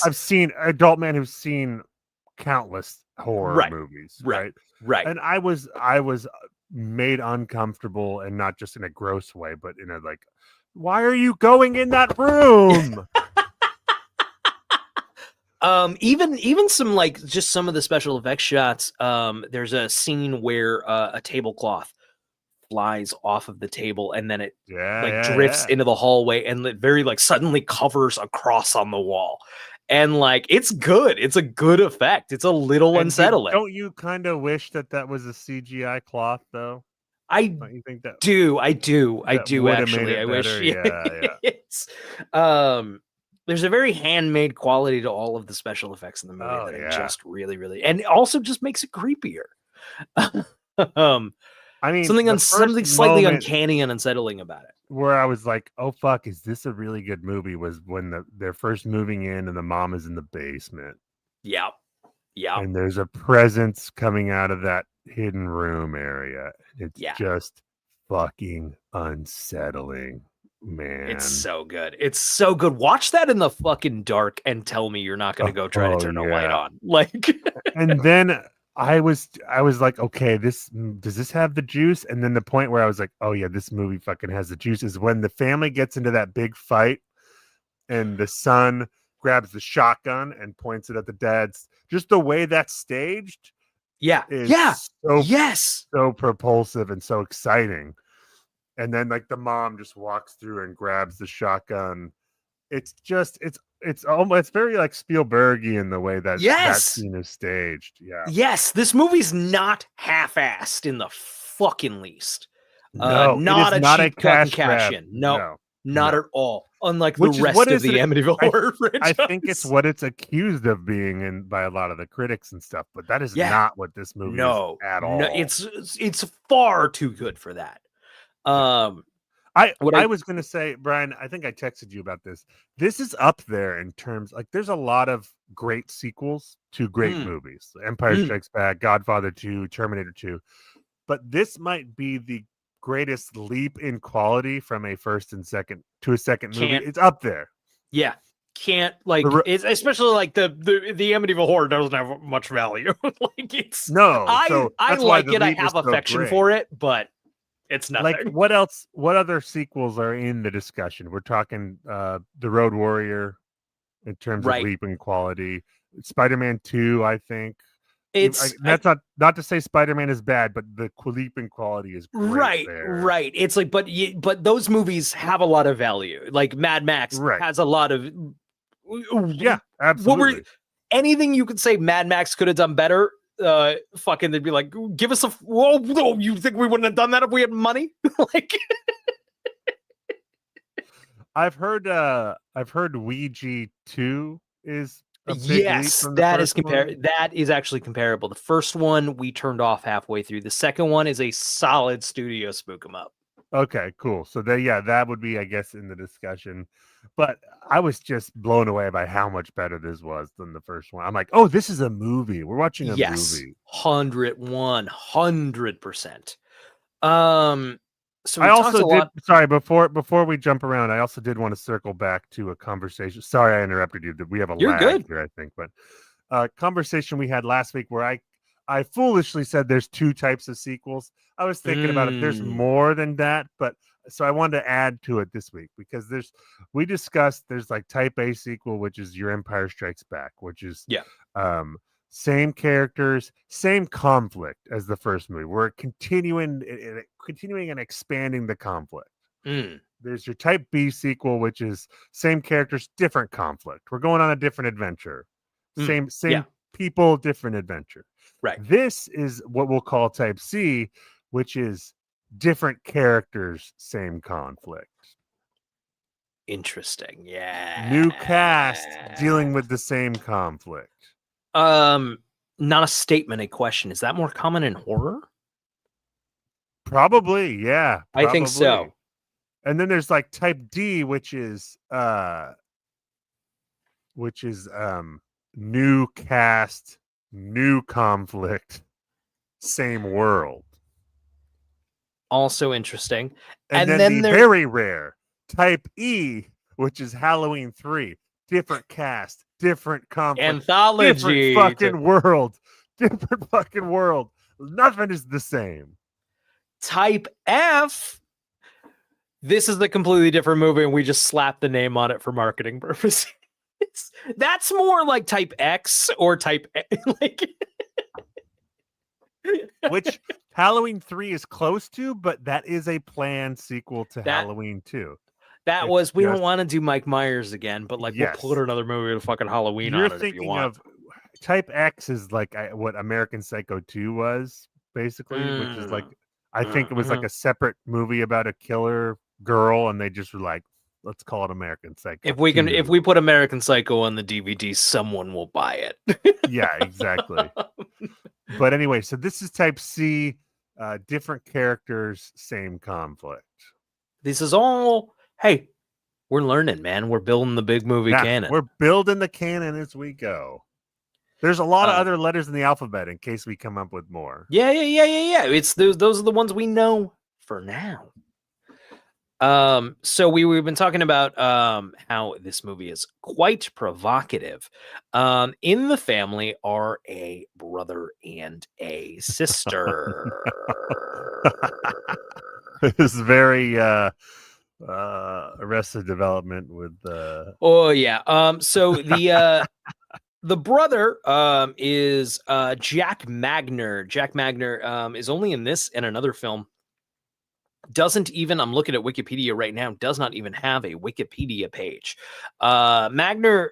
I've seen an adult man who's seen countless horror movies, right? And I was made uncomfortable, and not just in a gross way, but in a like, why are you going in that room? Even some like just some of the special effects shots. There's a scene where a tablecloth flies off of the table, and then it drifts into the hallway, and it very like suddenly covers a cross on the wall. And like, it's good. It's a good effect. It's a little unsettling. Don't you kind of wish that was a CGI cloth, though? I think that do. I do actually. I wish. Yeah. It's there's a very handmade quality to all of the special effects in the movie that it just really, and it also just makes it creepier. I mean, something slightly uncanny and unsettling about it. Where I was like, oh fuck, is this a really good movie? Was when they're first moving in and the mom is in the basement. Yeah. Yeah. and there's a presence coming out of that hidden room area. It's Yeah. just fucking unsettling, man. It's so good. It's so good. Watch that in the fucking dark and tell me you're not going to go try to Oh, turn a light yeah. on. Like, And then I was like, okay, does this have the juice? And then the point where I was like, oh yeah, this movie fucking has the juice is when the family gets into that big fight and the son grabs the shotgun and points it at the dad's. Just the way that's staged is so propulsive and so exciting. And then like the mom just walks through and grabs the shotgun. It's very like Spielbergian the way that that scene is staged. Yeah. Yes, this movie's not half-assed in the fucking least. No, not it is a not cheap a cut and cash cash grab. in. No, No, not no. at all. Unlike Which the is rest what of is the it- Amityville horror franchise. I think it's what it's accused of being in by a lot of the critics and stuff, but that is not what this movie is at all. No, it's far too good for that. I was going to say, Brian, I think I texted you about this. This is up there in terms, like, there's a lot of great sequels to great movies. Empire Strikes Back, Godfather 2, Terminator 2. But this might be the greatest leap in quality from a first and second to a second movie. It's up there. Yeah. Can't like it's especially like the Amityville horror doesn't have much value. Like it's I like it. I have affection for it, but it's nothing. Like what else? What other sequels are in the discussion? We're talking The Road Warrior in terms of leap in quality. Spider-Man 2, I think. That's not to say Spider-Man is bad, but the leap in quality is great right. It's like, but those movies have a lot of value. Like Mad Max has a lot of absolutely. Anything you could say Mad Max could have done better. Fucking, they'd be like, give us whoa, you think we wouldn't have done that if we had money? Like, I've heard Ouija 2 is. Yes, that is actually comparable. The first one we turned off halfway through. The second one is a solid studio spook 'em up. Okay, cool. So that would be, I guess, in the discussion. But I was just blown away by how much better this was than the first one. I'm like, oh, this is a movie. We're watching a movie. 100%. So I also did. Sorry, before we jump around, I also did want to circle back to a conversation. Sorry, I interrupted you. We have a lag here, I think, but conversation we had last week where I foolishly said there's two types of sequels. I was thinking about it. There's more than that, but so I wanted to add to it this week because we discussed there's like type A sequel, which is your Empire Strikes Back, which is same characters, same conflict as the first movie. We're continuing and expanding the conflict. There's your type B sequel, which is same characters, different conflict. We're going on a different adventure. Same people, different adventure. Right. This is what we'll call type C, which is different characters, same conflict. Interesting. Yeah. New cast dealing with the same conflict. Not a statement, a question. Is that more common in horror? Probably, yeah. I think so. And then there's like type D, which is new cast, new conflict, same world. Also interesting. And then the very rare type E, which is Halloween 3. Different cast, different conflict, anthology, different fucking world. Nothing is the same. Type F. This is the completely different movie, and we just slapped the name on it for marketing purposes. That's more like Type X or Type like. Which Halloween 3 is close to, but that is a planned sequel to Halloween 2. We don't want to do Mike Myers again, but like we'll put another movie to fucking Halloween on it if you want. Type X is like what American Psycho 2 was, basically, which is like, I think it was like a separate movie about a killer girl, and they just were like, let's call it American Psycho. If we put American Psycho on the DVD, someone will buy it. Yeah, exactly. But anyway, so this is type C, different characters, same conflict. This is all, hey, we're learning, man. We're building the big movie canon. We're building the canon as we go. There's a lot of other letters in the alphabet in case we come up with more. Yeah. It's those are the ones we know for now. So we've been talking about how this movie is quite provocative. In the family are a brother and a sister. It's very Arrested Development with Oh yeah. So the brother is Jack Magner. Jack Magner is only in this and another film. Doesn't even, I'm looking at Wikipedia right now, does not even have a Wikipedia page. Magner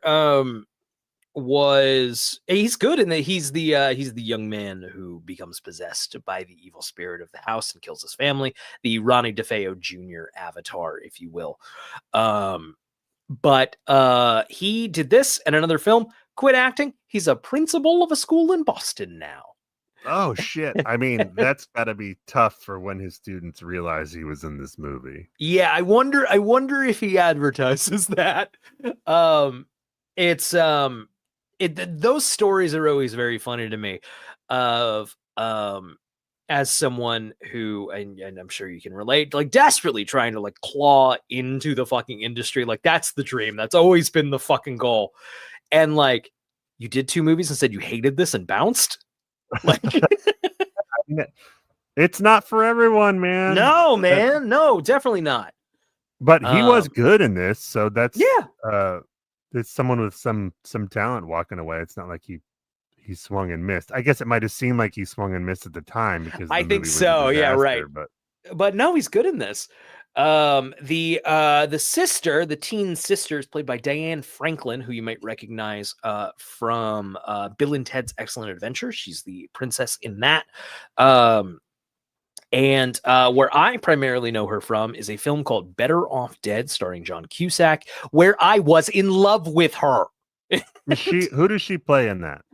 he's good in that he's the young man who becomes possessed by the evil spirit of the house and kills his family, the Ronnie DeFeo Jr. avatar, if you will. But he did this and another film, quit acting. He's a principal of a school in Boston now. Oh shit. I mean, that's gotta be tough for when his students realize he was in this movie. Yeah, I wonder if he advertises that. Those stories are always very funny to me of as someone who, and I'm sure you can relate, like desperately trying to like claw into the fucking industry. Like that's the dream. That's always been the fucking goal. And like you did 2 movies and said you hated this and bounced. Like it's not for everyone, man. No, man. No, definitely not. But he was good in this, so that's it's someone with some talent walking away. It's not like he swung and missed. I guess it might have seemed like he swung and missed at the time because I think so. Yeah, right. But no, he's good in this. The sister, the teen sister, is played by Diane Franklin, who you might recognize from Bill and Ted's Excellent Adventure. She's the princess in that. And where I primarily know her from is a film called Better Off Dead, starring John Cusack, where I was in love with her. Who does she play in that?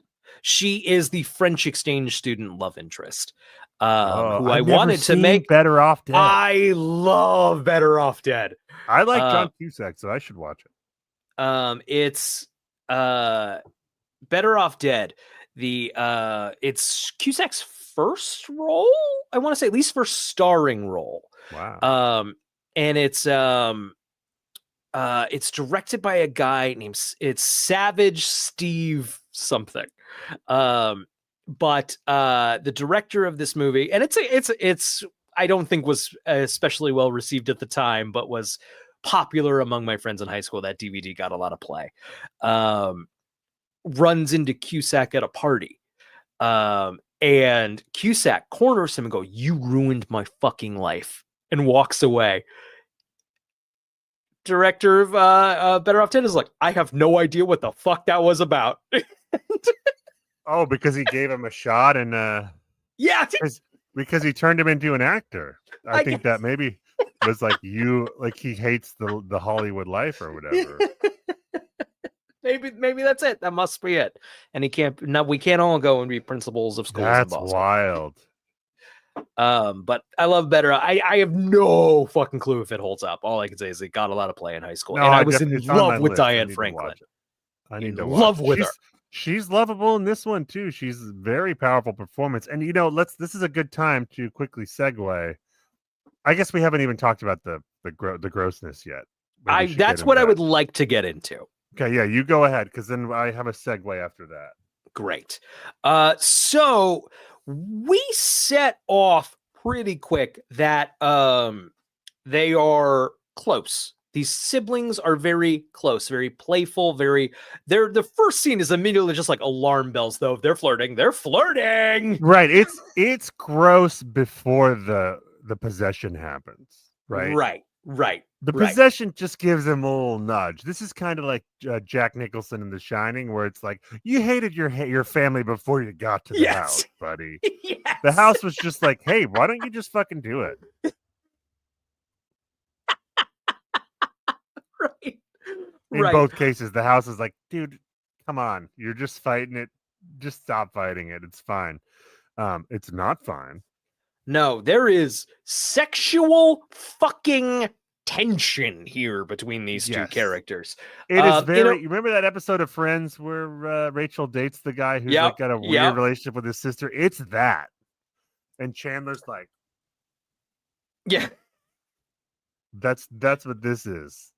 She is the French exchange student love interest. Who I I've wanted to make Better Off Dead. I love Better Off Dead. I like John Cusack, so I should watch it. It's Better Off Dead. It's Cusack's first role, I want to say, at least first starring role. Wow. And it's directed by a guy named Savage Steve something. But the director of this movie, and it's I don't think was especially well received at the time, but was popular among my friends in high school. That DVD got a lot of play. Runs into Cusack at a party. And Cusack corners him and go, "You ruined my fucking life," and walks away. Director of Better Off Dead is like, "I have no idea what the fuck that was about." Oh, because he gave him a shot and yeah, because he turned him into an actor. I think that maybe was like he hates the Hollywood life or whatever. Maybe that's it. That must be it. And we can't all go and be principals of schools. That's in Boston. wild. But I love Better. I have no fucking clue if it holds up. All I can say is it got a lot of play in high school. No, and I was in love with Diane Franklin. I need to love with her. She's lovable in this one too. She's a very powerful performance. And this is a good time to quickly segue. I guess we haven't even talked about the grossness yet. That's what I would like to get into. Okay, yeah, you go ahead, because then I have a segue after that. Great. So we set off pretty quick that they are close. These siblings are very close, very playful, the first scene is immediately just like alarm bells, though. They're flirting. Right. It's gross before the possession happens. Right. The possession just gives him a little nudge. This is kind of like Jack Nicholson in The Shining, where it's like, you hated your family before you got to the house, buddy. Yes. The house was just like, hey, why don't you just fucking do it? Right. In both cases, the house is like, dude, come on. You're just fighting it. Just stop fighting it. It's fine. It's not fine. No, there is sexual fucking tension here between these two Yes. characters. It is You very. know- You remember that episode of Friends where Rachel dates the guy who's Yep, like got a weird yep. relationship with his sister? It's that, and Chandler's like, Yeah. that's what this is.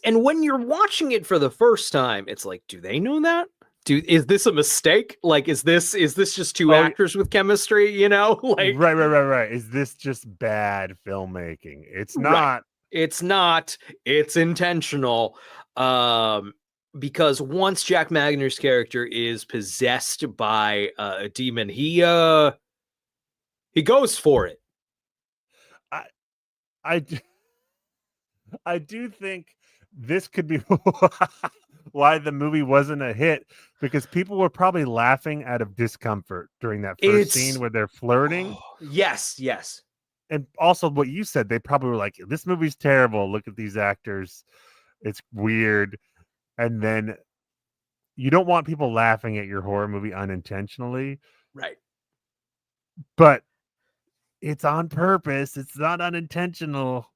And when you're watching it for the first time, it's like, do they know that? Is this a mistake? Like, is this just two actors with chemistry? You know, like right. Is this just bad filmmaking? It's not. Right. It's not. It's intentional. Because once Jack Magner's character is possessed by a demon, he goes for it. I do think this could be why the movie wasn't a hit, because people were probably laughing out of discomfort during that first scene where they're flirting. Yes. And also what you said, they probably were like, this movie's terrible. Look at these actors. It's weird. And then you don't want people laughing at your horror movie unintentionally. Right. But it's on purpose. It's not unintentional.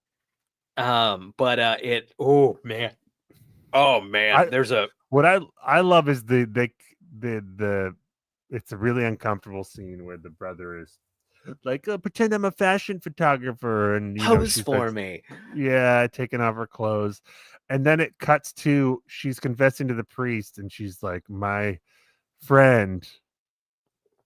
But oh man, there's what I love is the it's a really uncomfortable scene where the brother is like, pretend I'm a fashion photographer, and pose for me. Yeah, taking off her clothes, and then it cuts to she's confessing to the priest, and she's like, my friend.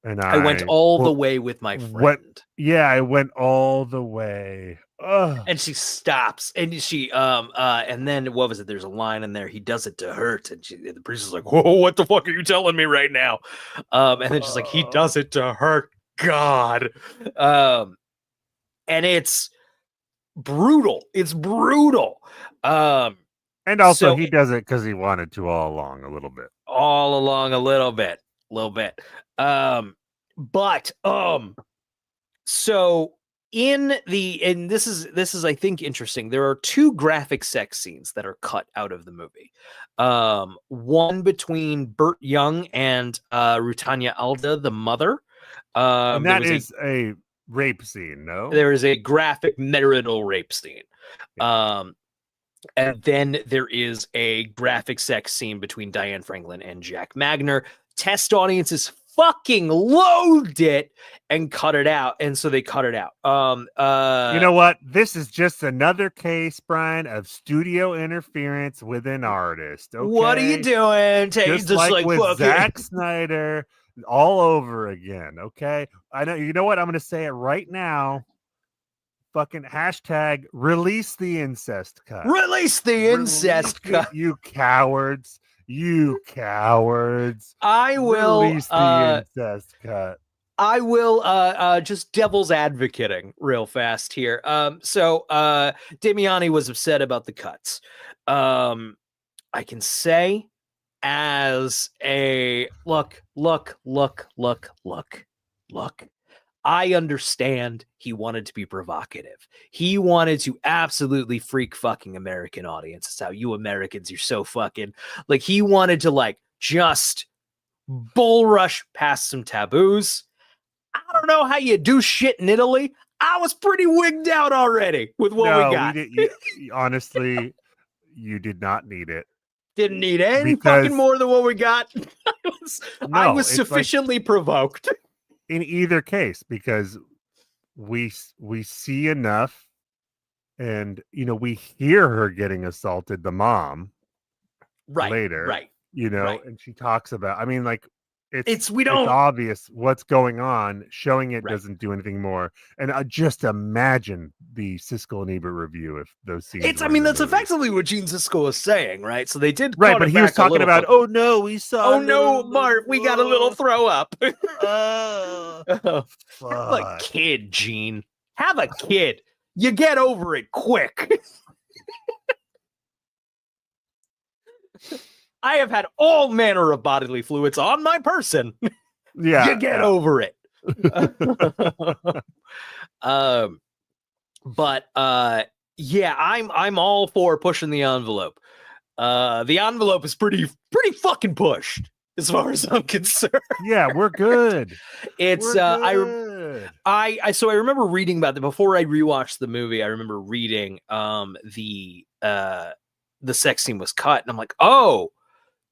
And I went all the way with my friend. I went all the way. Ugh. And she stops, and she and then what was it? There's a line in there. He does it to hurt, and the priest is like, "Whoa, what the fuck are you telling me right now?" And then she's like, "He does it to hurt, God." And it's brutal. It's brutal. And also, he does it because he wanted to all along, a little bit. So this is I think interesting. There are two graphic sex scenes that are cut out of the movie. One between Burt Young and Rutanya Alda, the mother. And that is a rape scene, no? There is a graphic marital rape scene. Yeah. And then there is a graphic sex scene between Diane Franklin and Jack Magner. Test audiences fucking loathed it and cut it out, and so they cut it out. You know what? This is just another case, Brian, of studio interference with an artist. Okay? What are you doing? Just like with Zack Snyder, all over again. Okay, I know. You know what? I'm going to say it right now. Fucking hashtag release the incest cut. Release the incest cut. You cowards. You cowards. I will release the incest cut. I will just devil's advocating real fast here. So Damiani was upset about the cuts. I can say as a look. I understand he wanted to be provocative. He wanted to absolutely freak fucking American audiences out. You Americans, you're so fucking like, he wanted to like just bull rush past some taboos. I don't know how you do shit in Italy. I was pretty wigged out already with what we got. Honestly, you did not need it. Didn't need any fucking more than what we got. I was sufficiently provoked. In either case, because we see enough, and we hear her getting assaulted, the mom, later, right? And she talks about. I mean, like it's obvious what's going on. Showing it doesn't do anything more. And just imagine the Siskel and Ebert review if those scenes. That's effectively what Gene Siskel was saying, right? So they did, right? But he was talking about, oh no, we saw. Oh no, Bart, we got a little throw up. Have a kid, Gene. Have a kid. You get over it quick. I have had all manner of bodily fluids on my person. Yeah. You get over it. But I'm all for pushing the envelope. The envelope is pretty fucking pushed. as far as I'm concerned. Yeah, we're good. It's We're good. So I remember reading about that before I rewatched the movie. I remember reading the sex scene was cut, and I'm like, oh,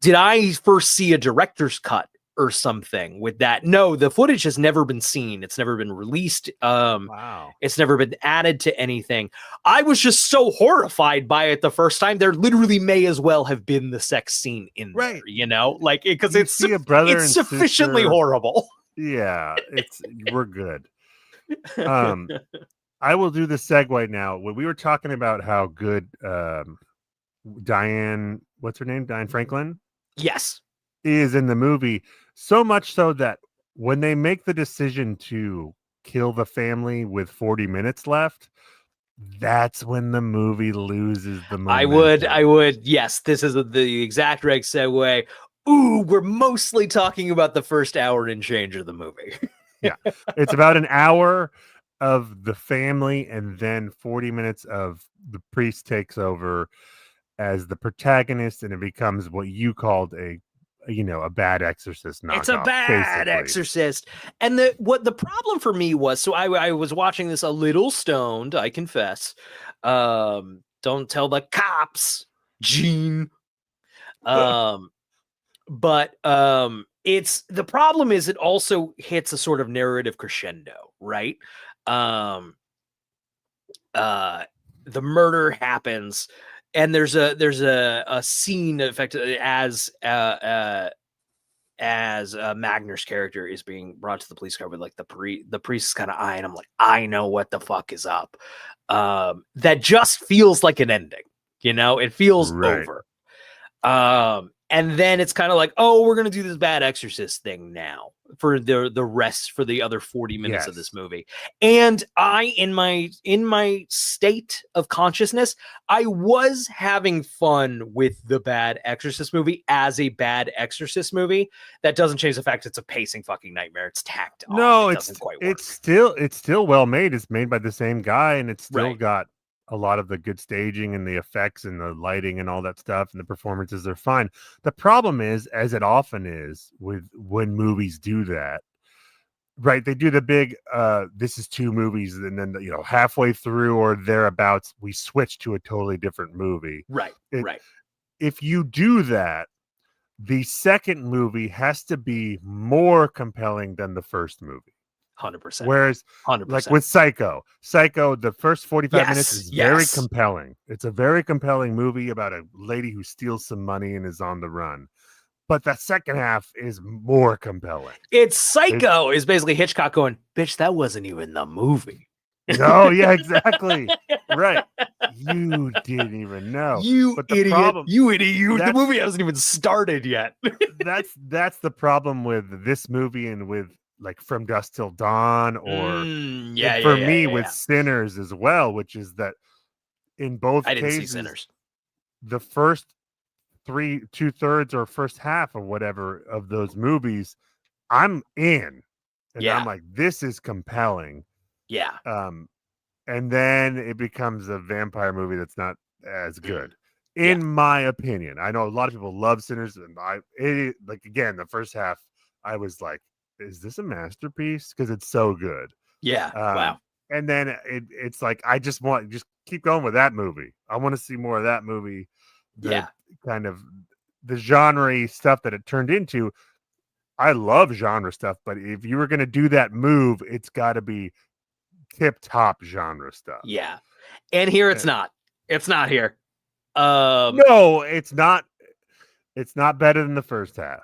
did I first see a director's cut or something with that? No, the footage has never been seen. It's never been released. Wow. It's never been added to anything. I was just so horrified by it the first time. There literally may as well have been the sex scene in there, you know, like because You it's see a brother it's and sufficiently sister. horrible. Yeah, we're good. I will do the segue now. When we were talking about how good Diane, what's her name? Diane Franklin Yes. is in the movie, so much so that when they make the decision to kill the family with 40 minutes left, that's when the movie loses the momentum. I would. Yes, this is the exact right segue. Ooh, we're mostly talking about the first hour and change of the movie. Yeah, it's about an hour of the family and then 40 minutes of the priest takes over as the protagonist, and it becomes what you called a bad exorcist knockoff. It's a bad basically. exorcist. And the problem for me was, so I was watching this a little stoned, I confess. Don't tell the cops, Gene. But it's the problem is it also hits a sort of narrative crescendo, right? The murder happens, and there's a scene effectively as Magner's character is being brought to the police car with like the priest is kind of eyeing him like, I know what the fuck is up. That just feels like an ending, you know, it feels over. And then it's kind of like, oh, we're gonna do this bad exorcist thing now for the rest for the other 40 minutes of this movie. And I, in my state of consciousness, I was having fun with the bad exorcist movie as a bad exorcist movie. That doesn't change the fact it's a pacing fucking nightmare. It's tacked on. No, it it's doesn't quite work. it's still well made. It's made by the same guy, and it's still got a lot of the good staging and the effects and the lighting and all that stuff, and the performances are fine. The problem is, as it often is with when movies do that, right? They do the big this is two movies, and then halfway through or thereabouts we switch to a totally different movie. Right. If you do that, the second movie has to be more compelling than the first movie. 100%. Whereas 100%. like with Psycho, the first 45 minutes is very compelling. It's a very compelling movie about a lady who steals some money and is on the run. But the second half is more compelling. It's Psycho is basically Hitchcock going, bitch, that wasn't even the movie. No, yeah, exactly. Right. You didn't even know. You idiot. The movie hasn't even started yet. that's the problem with this movie and with like From Dusk Till Dawn, or for me with Sinners as well, which is that in both cases, didn't see Sinners. The first 2/3 or first half or whatever of those movies, I'm in, and I'm like, this is compelling. Yeah. And then it becomes a vampire movie that's not as good, in my opinion. I know a lot of people love Sinners, and again, the first half, I was like, is this a masterpiece? Because it's so good. Yeah. Wow. And then it's like, I just keep going with that movie. I want to see more of that movie. Kind of the genre stuff that it turned into. I love genre stuff, but if you were going to do that move, it's got to be tip top genre stuff. Yeah. And here it's not. It's not here. No, it's not. It's not better than the first half.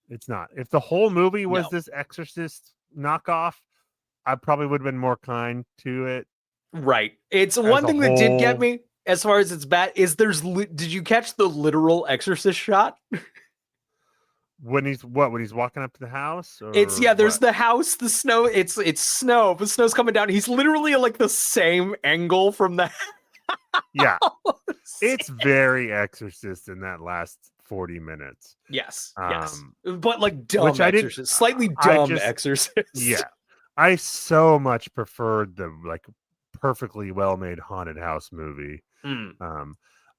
It's not. If the whole movie was this Exorcist knockoff, I probably would have been more kind to it. Right. It's one thing that did get me as far as it's bad is did you catch the literal Exorcist shot? When he's walking up to the house? There's the house, the snow. It's snow. The snow's coming down. He's literally like the same angle from the Yeah. It's very Exorcist in that last 40 minutes. Yes. But like dumb Exorcist. Slightly dumb Exorcist. Yeah. I so much preferred the like perfectly well-made haunted house movie.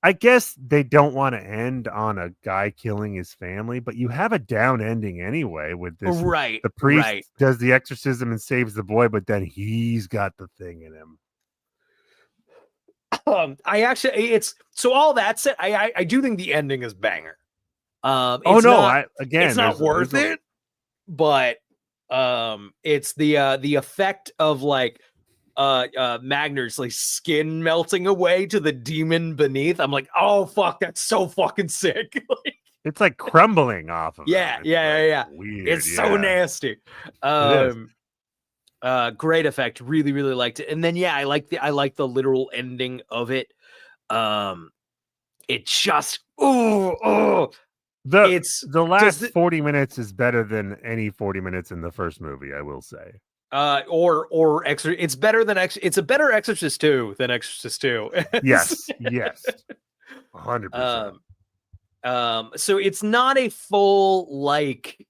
I guess they don't want to end on a guy killing his family, but you have a down ending anyway with this. Right. The priest Right. does the exorcism and saves the boy, but then he's got the thing in him. I actually, it's so all that said, I do think the ending is banger. Oh It's no! not, it's not there's worth it, but it's the effect of like Magner's like skin melting away to the demon beneath. I'm like, oh fuck, that's so fucking sick. Like, It's like crumbling off of yeah, him. It's yeah, like yeah. Weird. It's so nasty. It is. Great effect. Really, really liked it. And then yeah, I like the literal ending of it. It just it's the last 40 minutes is better than any 40 minutes in the first movie, I will say. Or it's better than it's a better Exorcist 2 than Exorcist 2. Yes, yes. 100%. So it's not a full like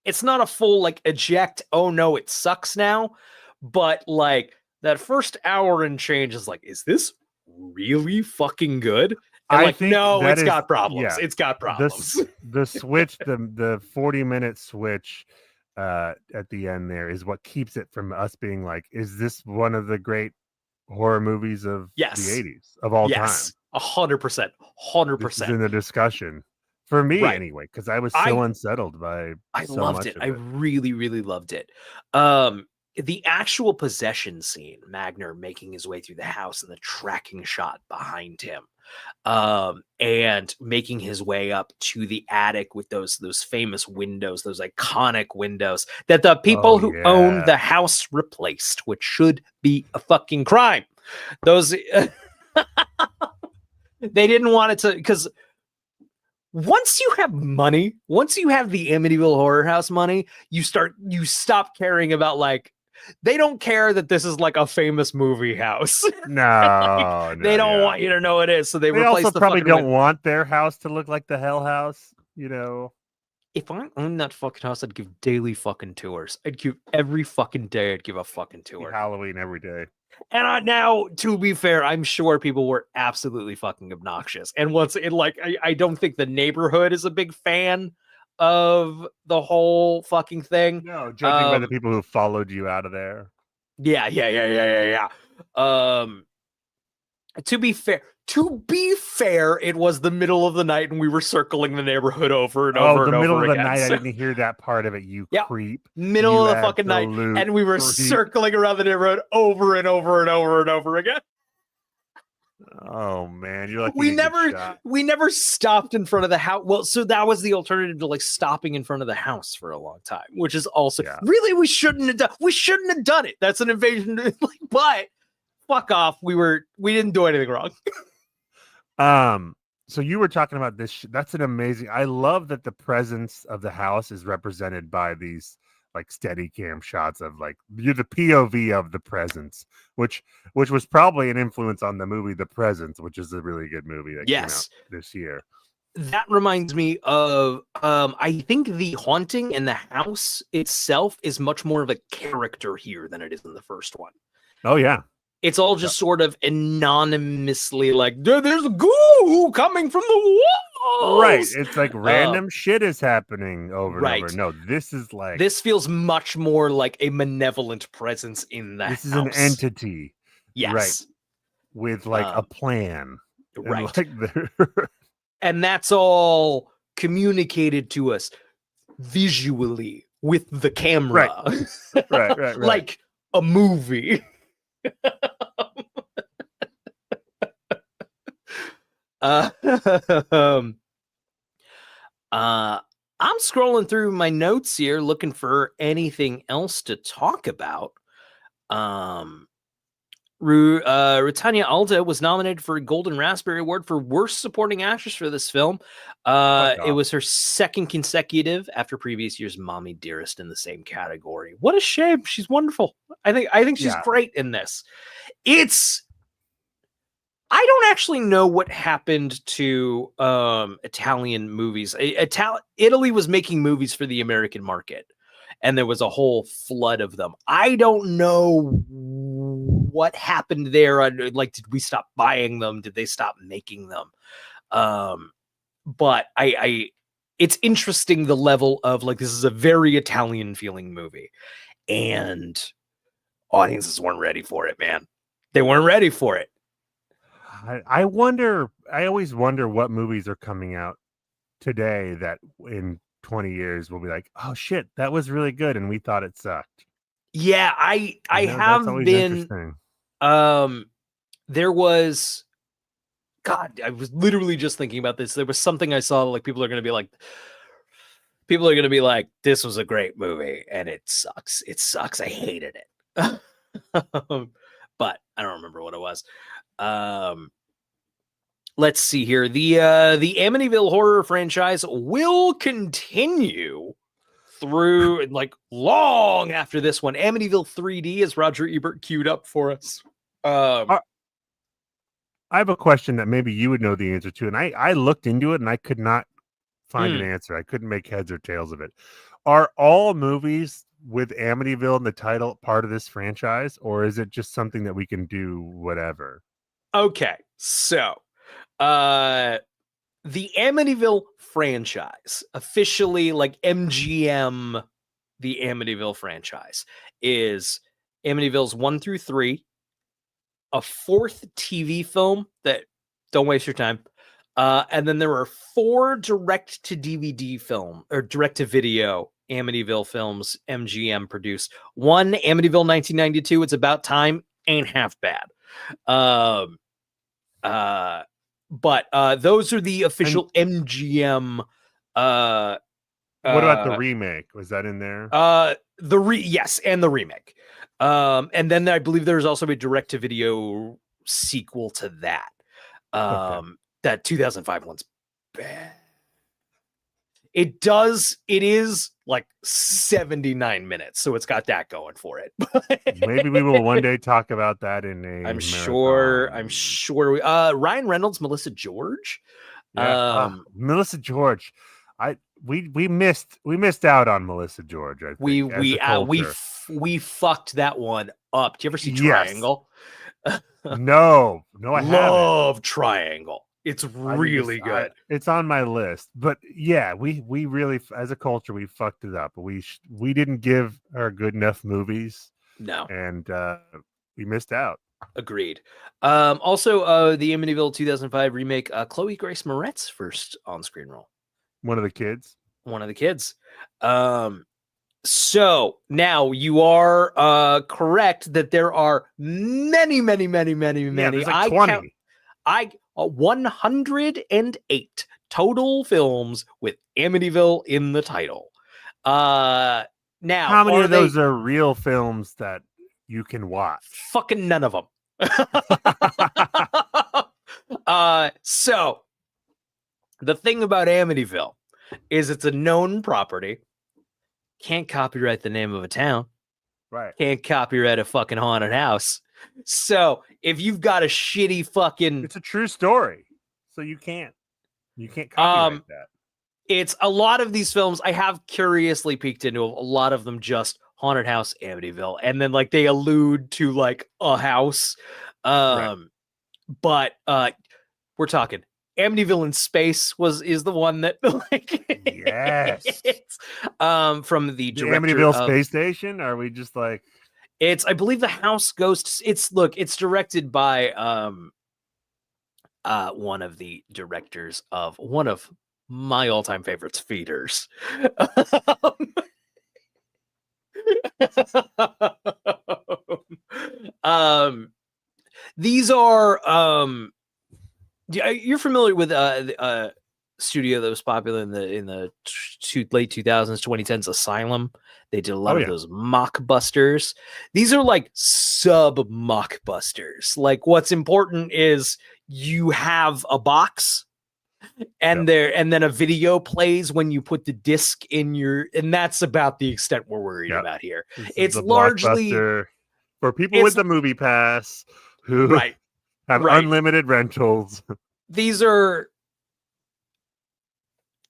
it's not a full like eject, oh no, it sucks now, but like that first hour and change is like, is this really fucking good? And like, no, it's got problems. Yeah, it's got problems. The switch, the 40-minute switch at the end there is what keeps it from us being like, is this one of the great horror movies of the 80s of all time? 100%. 100%. In the discussion. For me, Right. anyway, because I was so unsettled by I so loved much it. of I really, really loved it. The actual possession scene, Magner making his way through the house and the tracking shot behind him, and making his way up to the attic with those famous windows, those iconic windows that the people who own the house replaced, which should be a fucking crime. Those they didn't want it to, because once you have money, once you have the Amityville Horror House money, you stop caring about like, they don't care that this is like a famous movie house. No, they don't want you to know it is. So they replace also the probably fucking don't want their house to look like the Hell House, you know. If I owned that fucking house, I'd give daily fucking tours. I'd give every fucking day. I'd give a fucking tour. Halloween every day. And now, to be fair, I'm sure people were absolutely fucking obnoxious. And once it like, I don't think the neighborhood is a big fan of the whole fucking thing. No, judging by the people who followed you out of there. Yeah. To be fair, it was the middle of the night and we were circling the neighborhood over and over and over again. The middle of the night, I didn't hear that part of it, you creep. Middle of the fucking night, and we were circling around the neighborhood over and over and over and over again. Oh man, you're like, we never stopped in front of the house. Well, so that was the alternative to like stopping in front of the house for a long time, which is also really we shouldn't have done it. That's an invasion. Like, but fuck off. We didn't do anything wrong. So you were talking about this. That's an amazing. I love that the presence of the house is represented by these like steady cam shots of like you're the POV of the presence, which was probably an influence on the movie The Presence, which is a really good movie that came out this year. That reminds me of I think the haunting in the house itself is much more of a character here than it is in the first one. Oh yeah. It's all just sort of anonymously like, there's a goo coming from the walls. Right. It's like random shit is happening over and over. No, this is like... This feels much more like a malevolent presence in the house. This is an entity. Yes. Right. With like a plan. Right. And, and that's all communicated to us visually with the camera. Right. Like a movie. I'm scrolling through my notes here looking for anything else to talk about. Rutanya Alda was nominated for a Golden Raspberry Award for Worst Supporting Actress for this film. It was her second consecutive after previous year's Mommy Dearest in the same category. What a shame. She's wonderful. I think she's great in this. I don't actually know what happened to Italian movies. Italy was making movies for the American market, and there was a whole flood of them. I don't know what happened there. Like, did we stop buying them? Did they stop making them? But it's interesting the level of like, this is a very Italian feeling movie, and audiences weren't ready for it, man. They weren't ready for it. I wonder. I always wonder what movies are coming out today that in 20 years will be like, oh shit, that was really good, and we thought it sucked. Yeah, I have that's always been. Interesting. There was, God, I was literally just thinking about this. There was something I saw, like people are going to be like, this was a great movie, and it sucks. It sucks. I hated it. But I don't remember what it was. Let's see here. The Amityville horror franchise will continue through like long after this one. Amityville 3D, as Roger Ebert queued up for us. I have a question that maybe you would know the answer to, and I looked into it and I could not find an answer. I couldn't make heads or tails of it. Are all movies with Amityville in the title part of this franchise, or is it just something that we can do whatever? Okay, so the Amityville franchise, officially like MGM, the Amityville franchise, is Amityville's 1 through 3, a 4th TV film that don't waste your time, and then there are 4 direct to DVD film or direct to video Amityville films MGM produced. One, Amityville 1992, It's About Time, ain't half bad. But those are the official MGM. What about the remake? Was that in there? Yes, and the remake. And then I believe there's also a direct to video sequel to that. That 2005 one's bad. It is like 79 minutes, so it's got that going for it. Maybe we will one day talk about that in a I'm sure we, Ryan Reynolds, Melissa George. Melissa George. We missed out on Melissa George. I think, we fucked that one up. Do you ever see Triangle? No, I love Triangle. It's really good. It's on my list, but yeah, we really, as a culture, we fucked it up. We didn't give her good enough movies. No, and we missed out. Agreed. Also, the Amityville 2005 remake, Chloe Grace Moretz's first on-screen role. One of the kids. So now you are correct that there are many. There's like 20. 108 total films with Amityville in the title. Now, how many of those are real films that you can watch? Fucking none of them. So the thing about Amityville is it's a known property. Can't copyright the name of a town. Right. Can't copyright a fucking haunted house. So if you've got a shitty fucking... It's a true story. So you can't copyright that. It's a lot of these films, I have curiously peeked into a lot of them just haunted house Amityville. And then like they allude to like a house. Right. But we're talking Amityville in Space is the one that like yes. From the director Amityville Space Station. Are we just like I believe the house goes it's directed by one of the directors of one of my all-time favorites, Feeders. These are you're familiar with a studio that was popular in the late 2000s 2010s, Asylum. They did a lot of those mockbusters. These are like sub mockbusters. Like what's important is you have a box and then a video plays when you put the disc in and that's about the extent we're worried about here. It's largely for people with the movie pass who have unlimited rentals. These are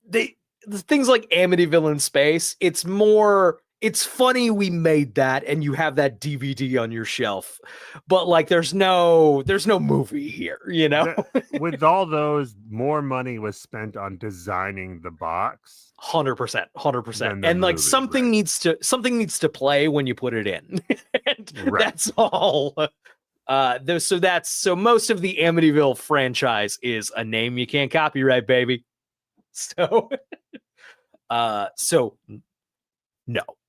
the things like Amityville in Space. It's more it's funny we made that and you have that DVD on your shelf, but like there's no movie here, you know. With all those, more money was spent on designing the box. 100%. And like movie, something needs to play when you put it in. And that's all. So most of the Amityville franchise is a name you can't copyright, baby. So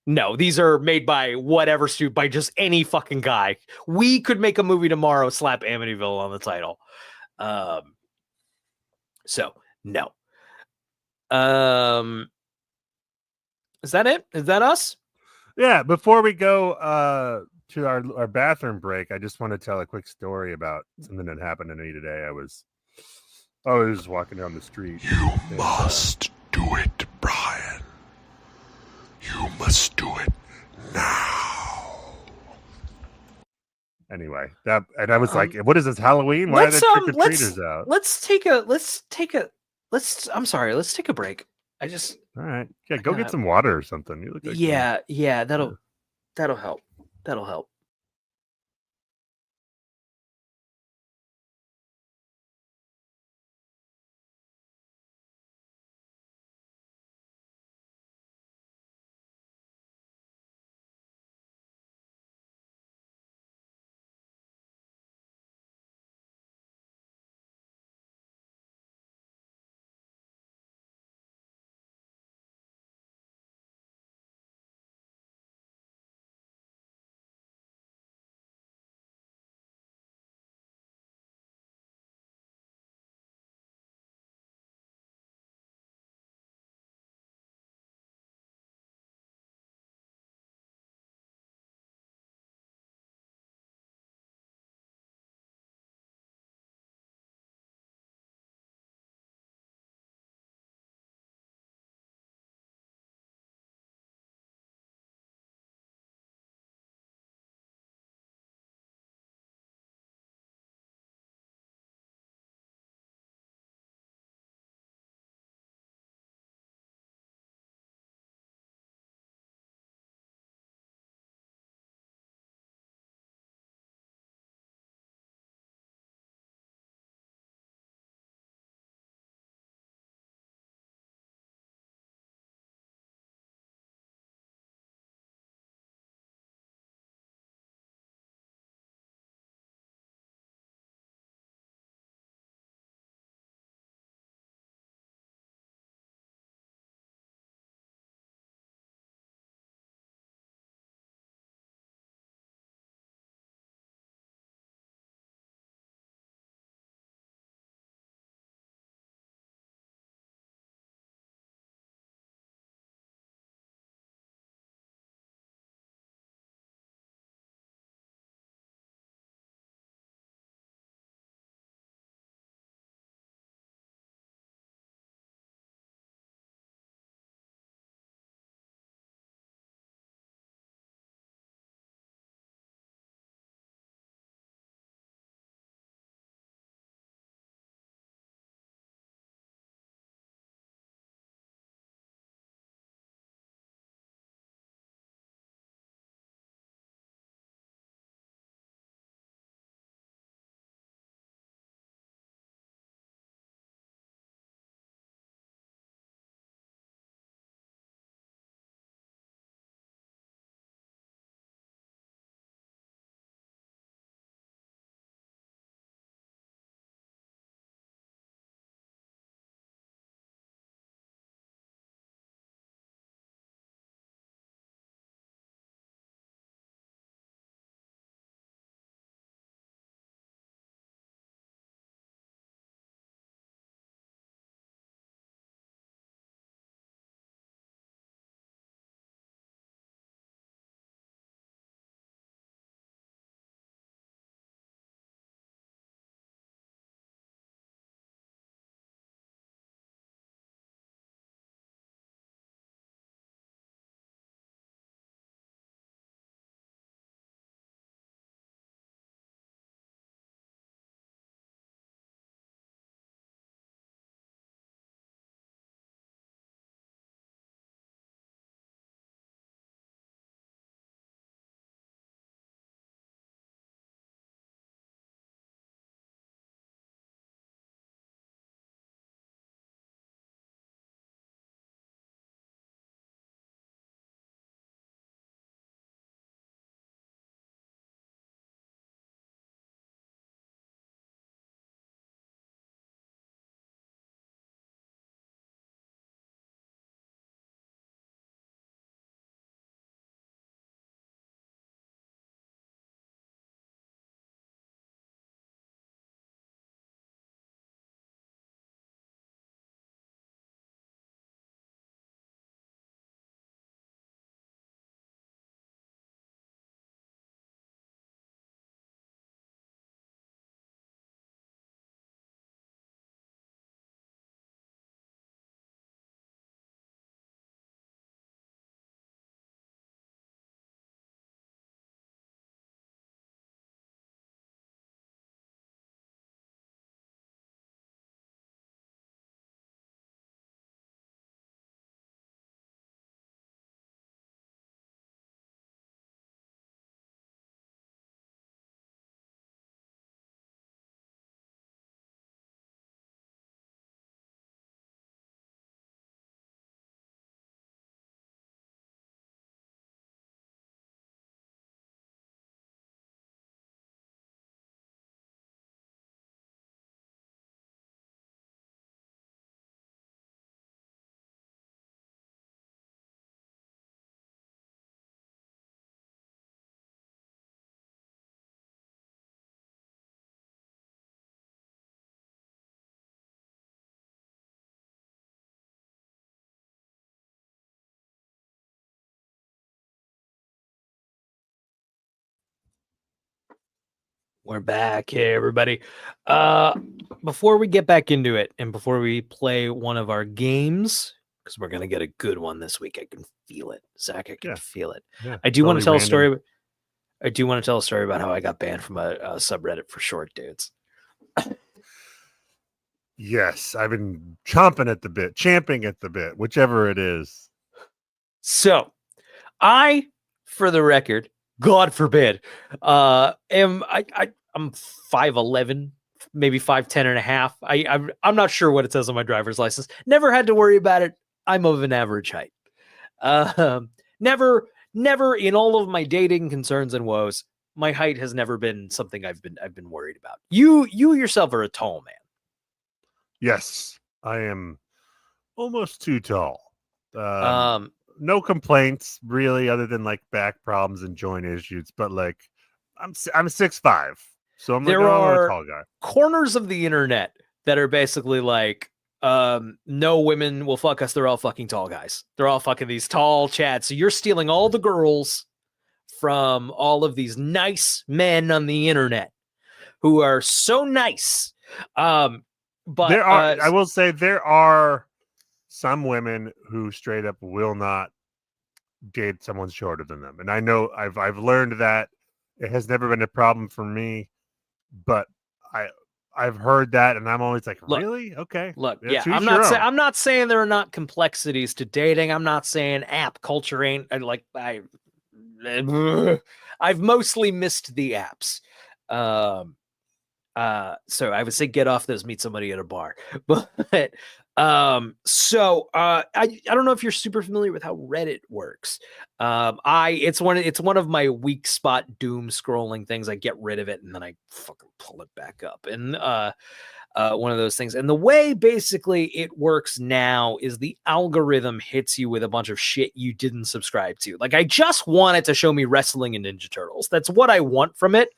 no, these are made by whatever by just any fucking guy. We could make a movie tomorrow, slap Amityville on the title. So no. Is that it? Is that us? Yeah. Before we go to our bathroom break, I just want to tell a quick story about something that happened to me today. I was walking down the street. You must do it, Brian. You must do it now. Anyway, I was like, "What is this, Halloween? Why are the trick-or-treaters out?" Let's take a break. All right, yeah, go get some water or something. You look like that'll help. We're back. Hey, everybody. Before we get back into it and before we play one of our games, because we're going to get a good one this week, I can feel it. Zach, I can feel it. Yeah, I do want to tell totally a story. I do want to tell a story about how I got banned from a subreddit for short dudes. Yes, I've been champing at the bit, whichever it is. So, for the record, God forbid, I'm 5'11", maybe 5'10" and a half. I'm not sure what it says on my driver's license. Never had to worry about it. I'm of an average height. Never in all of my dating concerns and woes, my height has never been something I've been worried about. You yourself are a tall man. Yes, I am almost too tall. No complaints really, other than like back problems and joint issues. But like, I'm 6'5", so I'm There like, I'm a are tall guy. corners of the internet that are basically like, no women will fuck us. They're all fucking tall guys. They're all fucking these tall chads. So you're stealing all the girls from all of these nice men on the internet who are so nice. But There are, I will say, there are some women who straight up will not date someone shorter than them, and I know I've learned that it has never been a problem for me, but I've heard that, and I'm always like, really? Okay, look, yeah, I'm not saying there are not complexities to dating. I'm not saying app culture ain't like I've mostly missed the apps. So I would say get off those, meet somebody at a bar. But I don't know if you're super familiar with how Reddit works. It's one of my weak spot doom scrolling things. I get rid of it and then I fucking pull it back up. And one of those things. And the way basically it works now is the algorithm hits you with a bunch of shit you didn't subscribe to. Like I just want it to show me wrestling and Ninja Turtles. That's what I want from it.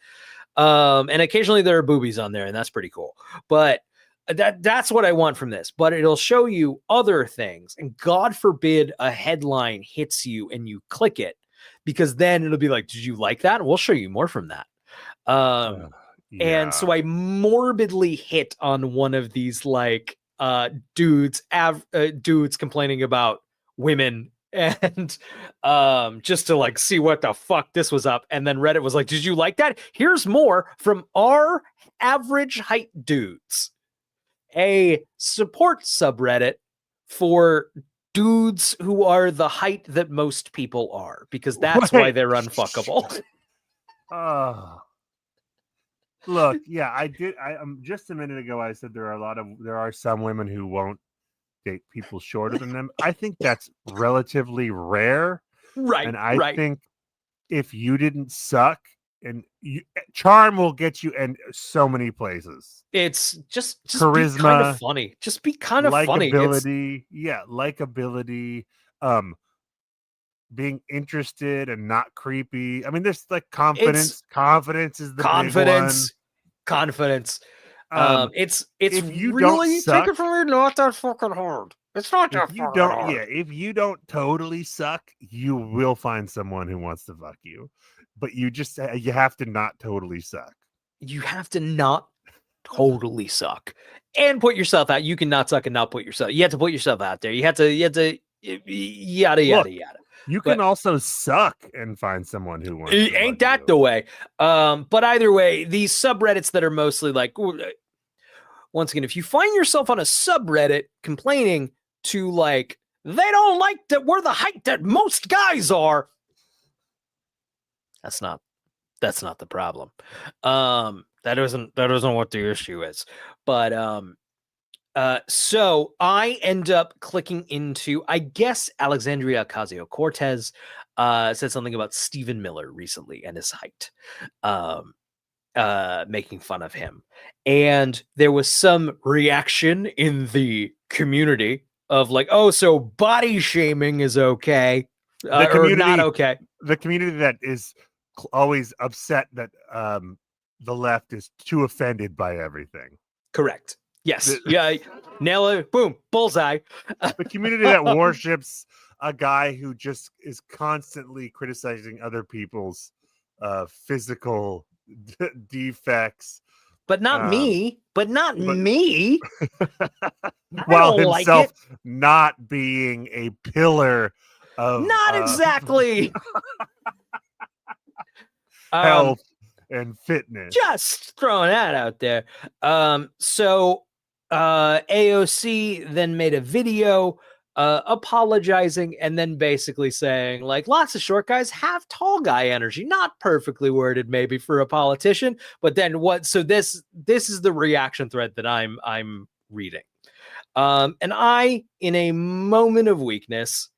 And occasionally there are boobies on there, and that's pretty cool. But that's what I want from this. But it'll show you other things, and God forbid a headline hits you and you click it, because then it'll be like, "Did you like that?" And we'll show you more from that. And so I morbidly hit on one of these like dudes complaining about women. And just to like see what the fuck this was up, and then Reddit was like, did you like that? Here's more from our average height dudes, a support subreddit for dudes who are the height that most people are, because that's why they're unfuckable. Look, yeah, I did. Just a minute ago I said there are some women who won't date people shorter than them. I think that's relatively rare, right? And I think if you didn't suck, and charm will get you in so many places. It's just charisma, be kind of funny. Just be kind of funny. Likability, likability. Being interested and not creepy. I mean, there's like confidence. Confidence is the big one. Confidence. It's if you really don't suck, take it from me, not that fucking hard. It's not that fucking hard. Yeah, if you don't totally suck, you will find someone who wants to fuck you. But you have to not totally suck. You have to not Totally suck and put yourself out. You can not suck and not put yourself. You have to put yourself out there. You have to yada yada. You can also suck and find someone who wants. Ain't that the way? But either way, these subreddits that are mostly like, once again, if you find yourself on a subreddit complaining to like, they don't like that we're the height that most guys are. That's not the problem. That isn't what the issue is. But so I end up clicking into, I guess, Alexandria Ocasio-Cortez said something about Stephen Miller recently and his height, making fun of him. And there was some reaction in the community of like, oh, so body shaming is okay, or not okay. The community that is always upset that the left is too offended by everything. Correct. Yes. Yeah. Nail it. Boom. Bullseye. The community that worships a guy who just is constantly criticizing other people's physical defects. But not me. But not me. While don't like himself it. not being a pillar of Not exactly. health and fitness. Just throwing that out there. So AOC then made a video apologizing and then basically saying, like, lots of short guys have tall guy energy. Not perfectly worded maybe for a politician, but then what? So this is the reaction thread that I'm reading. And I, in a moment of weakness,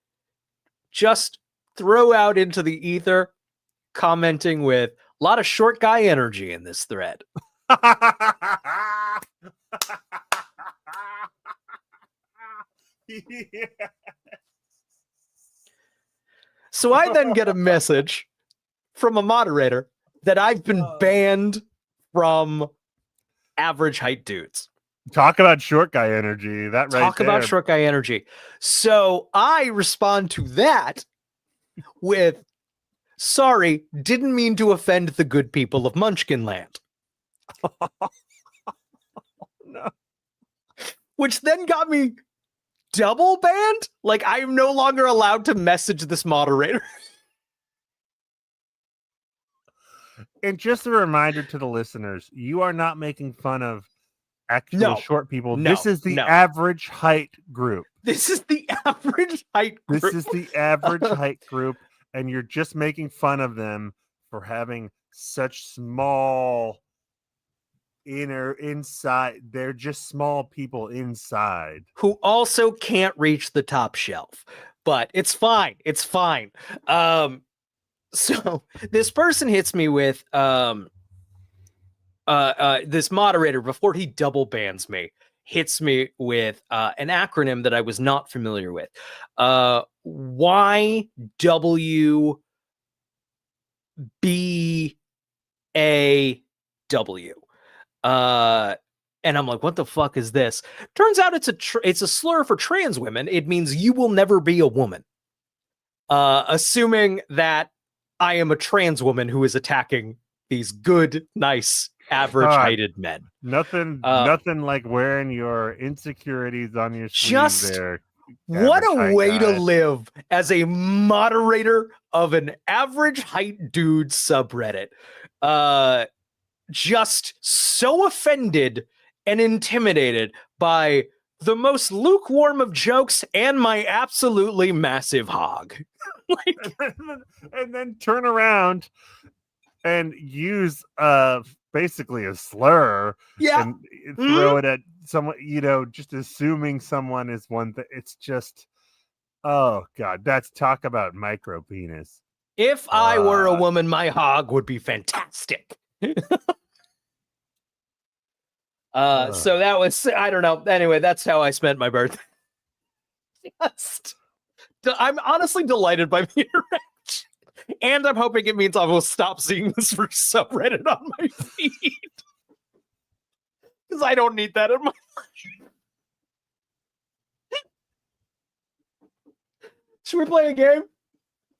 just throw out into the ether, commenting with a lot of short guy energy in this thread. Yeah. So I then get a message from a moderator that I've been banned from average height dudes. Talk about short guy energy. That right Talk about there. short guy energy. So I respond to that with, sorry, didn't mean to offend the good people of Munchkinland. No. Which then got me double banned. Like, I am no longer allowed to message this moderator. And just a reminder to the listeners, you are not making fun of actual short people. This is the average height group. This is the average height group. This is the average height group, and you're just making fun of them for having such small inside. They're just small people inside who also can't reach the top shelf. But it's fine. It's fine. So this person hits me with this moderator, before he double bans me, hits me with an acronym that I was not familiar with. YWBAW. And I'm like, what the fuck is this? Turns out it's a slur for trans women. It means you will never be a woman. Assuming that I am a trans woman who is attacking these good, nice, average-heighted men. Nothing like wearing your insecurities on your sleeve there. What a way to live as a moderator of an average height dude subreddit. Just so offended and intimidated by the most lukewarm of jokes and my absolutely massive hog. And then turn around and use basically a slur and throw it at someone, just assuming someone is one thing. It's just, oh god, that's talk about micro penis. If I were a woman, my hog would be fantastic. So that was, I don't know. Anyway, that's how I spent my birthday. I'm honestly delighted by the interaction. And I'm hoping it means I will stop seeing this for subreddit on my feed. Because I don't need that in my life. Should we play a game?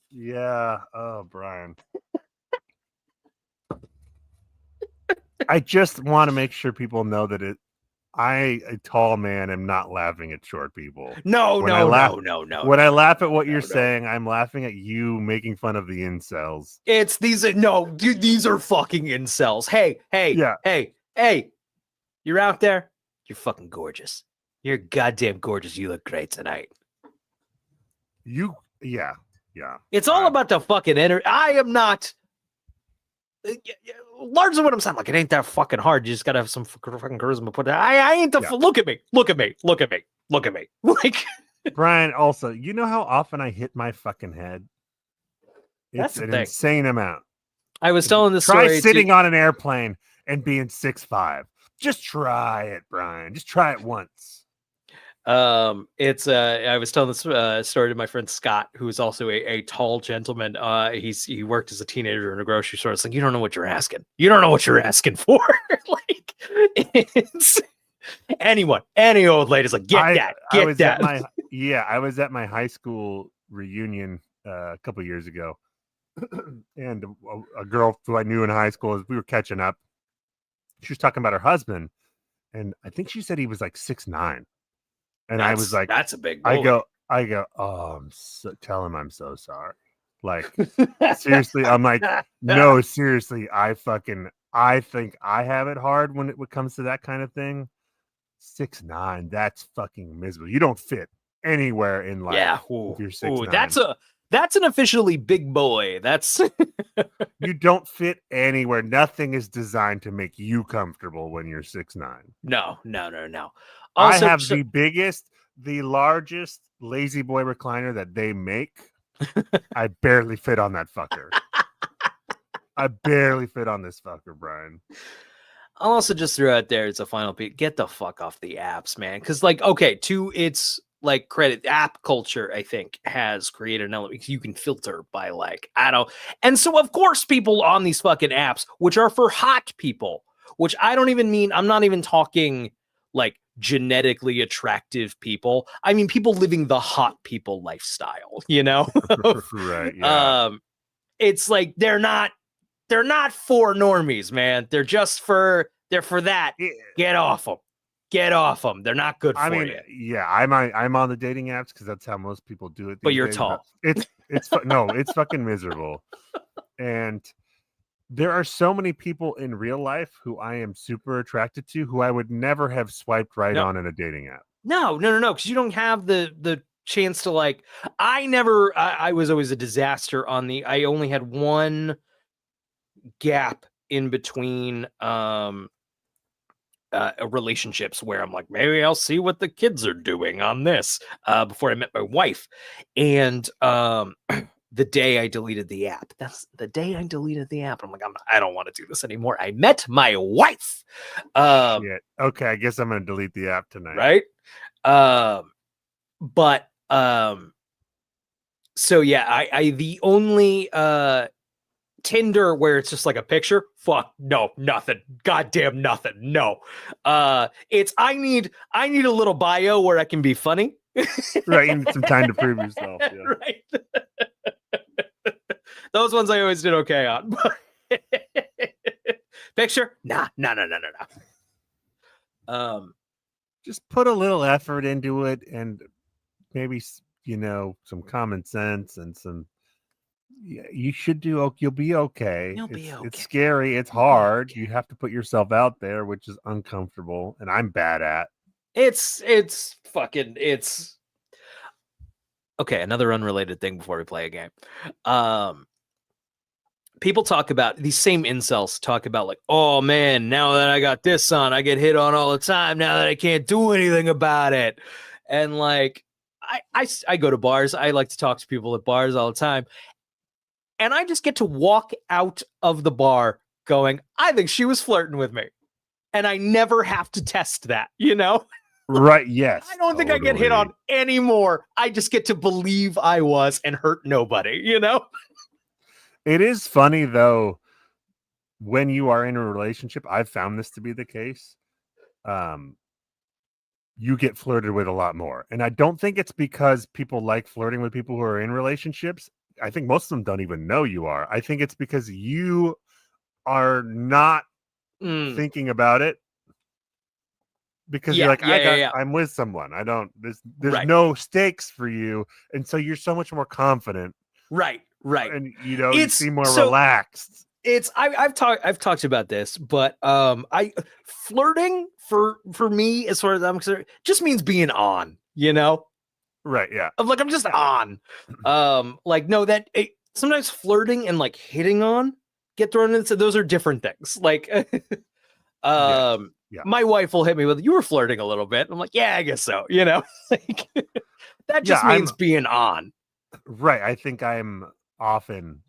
Yeah. Oh, Brian. I just want to make sure people know that I, a tall man, am not laughing at short people. No. When I laugh at what you're saying, I'm laughing at you making fun of the incels. These are fucking incels. Hey, you're out there. You're fucking gorgeous. You're goddamn gorgeous. You look great tonight. Yeah. It's all about the fucking energy. I am not. Largely what I'm saying, like, it ain't that fucking hard. You just gotta have some fucking charisma. Put it. I ain't the. Look at me. Like, Brian. Also, you know how often I hit my fucking head? That's It's an insane amount. I was telling this story. Try sitting on an airplane and being 6'5". Just try it, Brian. Just try it once. I was telling this story to my friend Scott, who is also a tall gentleman. He worked as a teenager in a grocery store. It's like, you don't know what you're asking. You don't know what you're asking for. Like, it's any old lady's like, get that. I was at my high school reunion a couple years ago, and a girl who I knew in high school, as we were catching up, she was talking about her husband, and I think she said he was like 6'9", and I was like, "That's a big boy." I go, oh, tell him I'm so sorry. Like, seriously, I'm like, no, seriously, I think I have it hard when it comes to that kind of thing. 6'9", that's fucking miserable. You don't fit anywhere in life. Yeah, if you're 6'9". that's an officially big boy. That's You don't fit anywhere. Nothing is designed to make you comfortable when you're 6'9". no. I Also, have the largest lazy boy recliner that they make. I barely fit on that fucker. I barely fit on this fucker, Brian. I'll also just throw out there, it's a final piece. Get the fuck off the apps, man. Because, like, okay, to its like credit, app culture, I think, has created an element. You can filter by like, I don't. And so, of course, people on these fucking apps, which are for hot people, which I don't even mean, I'm not even talking like genetically attractive people. I mean, people living the hot people lifestyle, you know? Right. Yeah. It's like they're not for normies, man. They're for that. Get off them. Get off them. They're not good for you. Yeah, I'm on the dating apps because that's how most people do it. But you're days. tall. It's fucking miserable. And there are so many people in real life who I am super attracted to who I would never have swiped right on in a dating app. No, because you don't have the chance to like. I was always a disaster on the. I only had one gap in between relationships where I'm like, maybe I'll see what the kids are doing on this before I met my wife. And the day I deleted the app, that's the day I deleted the app. I'm like, I don't want to do this anymore. I met my wife. Shit. Okay, I guess I'm gonna delete the app tonight. Right. But so yeah, I the only Tinder where it's just like a picture, fuck no, nothing, goddamn nothing, no. It's I need a little bio where I can be funny. Right, you need some time to prove yourself. Yeah. Right. Those ones I always did okay on. Picture, no. Just put a little effort into it, and maybe some common sense and some. Yeah, you should do. You'll be okay. It's scary. It's hard. You have to put yourself out there, which is uncomfortable, and I'm bad at. It's okay. Another unrelated thing before we play a game. People talk about these same incels talk about like, oh man, now that I got this on, I get hit on all the time. Now that I can't do anything about it, and like, I go to bars. I like to talk to people at bars all the time. And I just get to walk out of the bar going, I think she was flirting with me. And I never have to test that, you know? Right, yes. I don't think I get hit on anymore. I just get to believe I was and hurt nobody, you know? It is funny, though, when you are in a relationship, I've found this to be the case. You get flirted with a lot more. And I don't think it's because people like flirting with people who are in relationships. I think most of them don't even know you are. I think it's because you are not thinking about it because you're like, I'm with someone. I don't. There's no stakes for you, and so you're so much more confident. Right. And you seem more relaxed. I've talked about this, but flirting for me, as far as I'm concerned, just means being on. You know. Right, yeah. Of like I'm just on. Like no, sometimes flirting and like hitting on get thrown into those are different things. Like yeah. My wife will hit me with, you were flirting a little bit. I'm like, yeah, I guess so, you know. Like that just means being on. Right. I think I'm often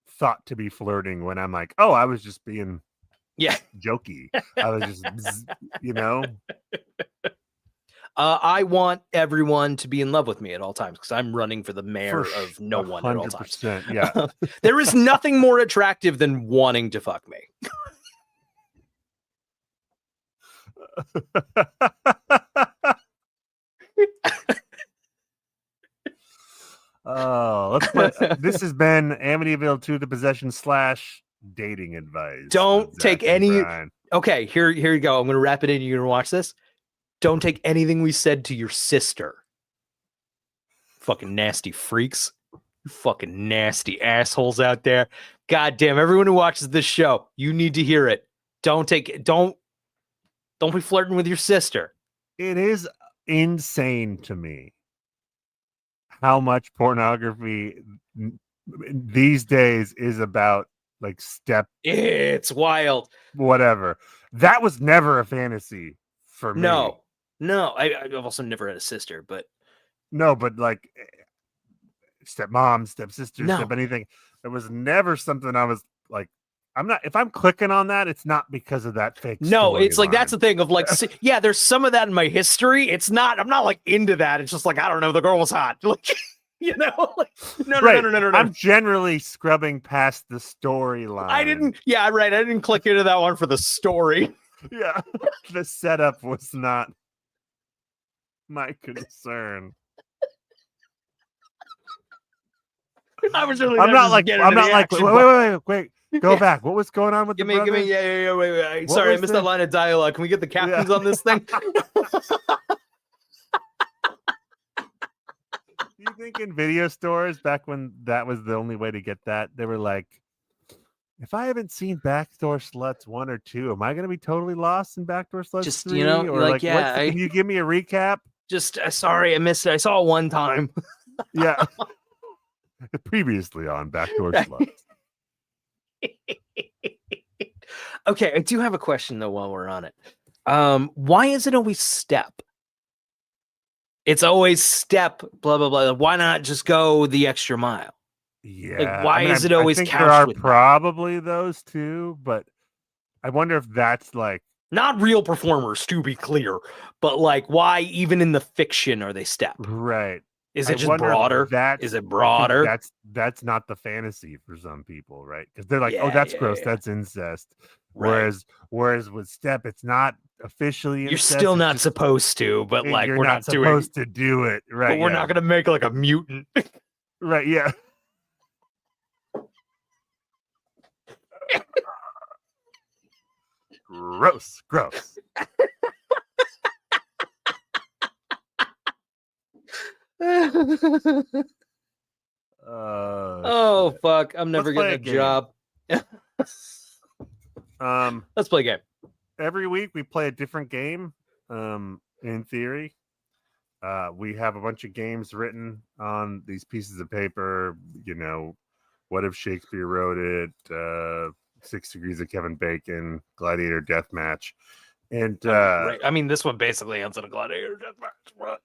thought to be flirting when I'm like, oh, I was just being jokey. I was just I want everyone to be in love with me at all times because I'm running for the mayor of no one at all times. Yeah. There is nothing more attractive than wanting to fuck me. Let's put this has been Amityville 2 the Possession / dating advice. Don't with take Zach and any. Brian. Okay, here you go. I'm gonna wrap it in. You're gonna watch this. Don't take anything we said to your sister. Fucking nasty freaks. You fucking nasty assholes out there. God damn, everyone who watches this show, you need to hear it. Don't be flirting with your sister. It is insane to me how much pornography these days is about, like, step It's wild. whatever. That was never a fantasy for me. No. I've also never had a sister, but No, but like stepmom, stepsister, No. step anything. It was never something I was like, I'm not, if I'm clicking on that, it's not because of that fake. no, it's like storyline. that's the thing of like, yeah, there's some of that in my history. I'm not like into that. It's just like, I don't know, the girl was hot. Like, you know, like, no. I'm generally scrubbing past the storyline. I didn't click into that one for the story. Yeah, the setup was not my concern. I was really. I'm not like. Wait. Go back. What was going on with Give the me. brothers? Yeah. Wait. What Sorry, I was missed the- that line of dialogue. Can we get the captions on this thing? Do you think in video stores back when that was the only way to get that, they were like, if I haven't seen Backdoor Sluts 1 or 2, am I going to be totally lost in Backdoor Sluts Just, 3? you know, or like, like, yeah, can you give me a recap? Just sorry, I missed it. I saw it one time. Yeah. Previously on Backdoor Sluts. Okay, I do have a question though while we're on it. Why is it always step? It's always step, blah blah blah. Why not just go the extra mile? Yeah. why is it always I think couched there are with that? probably those two, but I wonder if that's like, Not real performers, to be clear, but like, why even in the fiction are they step? right. Is I it just wonder if broader? that's- Is I it think broader? That's not the fantasy for some people, right? Because they're like, Yeah, oh, that's yeah, gross, yeah. that's incest. Right. Whereas with step, it's not officially You're incest, still it's not just- supposed to, but like you're we're not not doing. supposed to do it, right? But we're yeah. not gonna make like a mutant. Right, yeah. Gross. Oh fuck! I'm never Let's play getting a a game. job. Let's play a game. Every week we play a different game. In theory, we have a bunch of games written on these pieces of paper. You know, what if Shakespeare wrote it? 6 Degrees of Kevin Bacon, Gladiator Deathmatch, and Right. I mean, this one basically ends in a gladiator deathmatch. Right?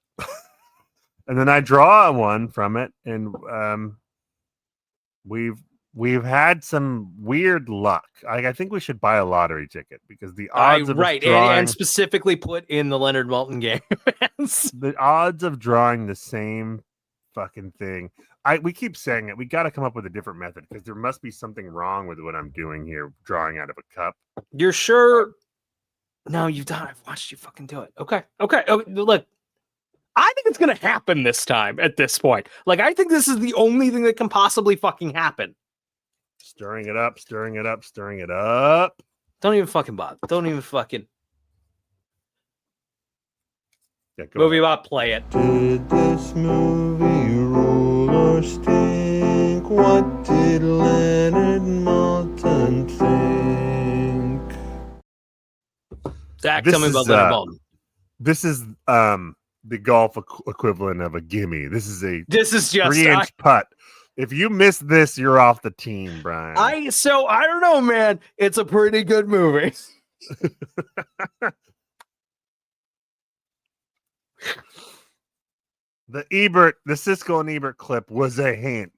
and then I draw one from it, and we've had some weird luck. I think we should buy a lottery ticket because the odds of us Right, drawing, and specifically put in the Leonard Maltin game. the odds of drawing the same fucking thing. We keep saying it. We got to come up with a different method because there must be something wrong with what I'm doing here, drawing out of a cup. You're sure? No, you've done it. I've watched you fucking do it. Okay. Look, I think it's gonna happen this time. At this point, like, I think this is the only thing that can possibly fucking happen. Stirring it up, stirring it up, stirring it up. Don't even fucking bother. Don't even fucking Yeah, go movie ahead. bot. Play it. Did this movie rule or stink? What did Leonard Maltin think? Zach, This tell me about is, Leonard Maltin. This is the golf equivalent of a gimme. This is a This is just 3-inch putt. If you miss this, you're off the team, Brian. I don't know, man. It's a pretty good movie. The Siskel and Ebert clip was a hint.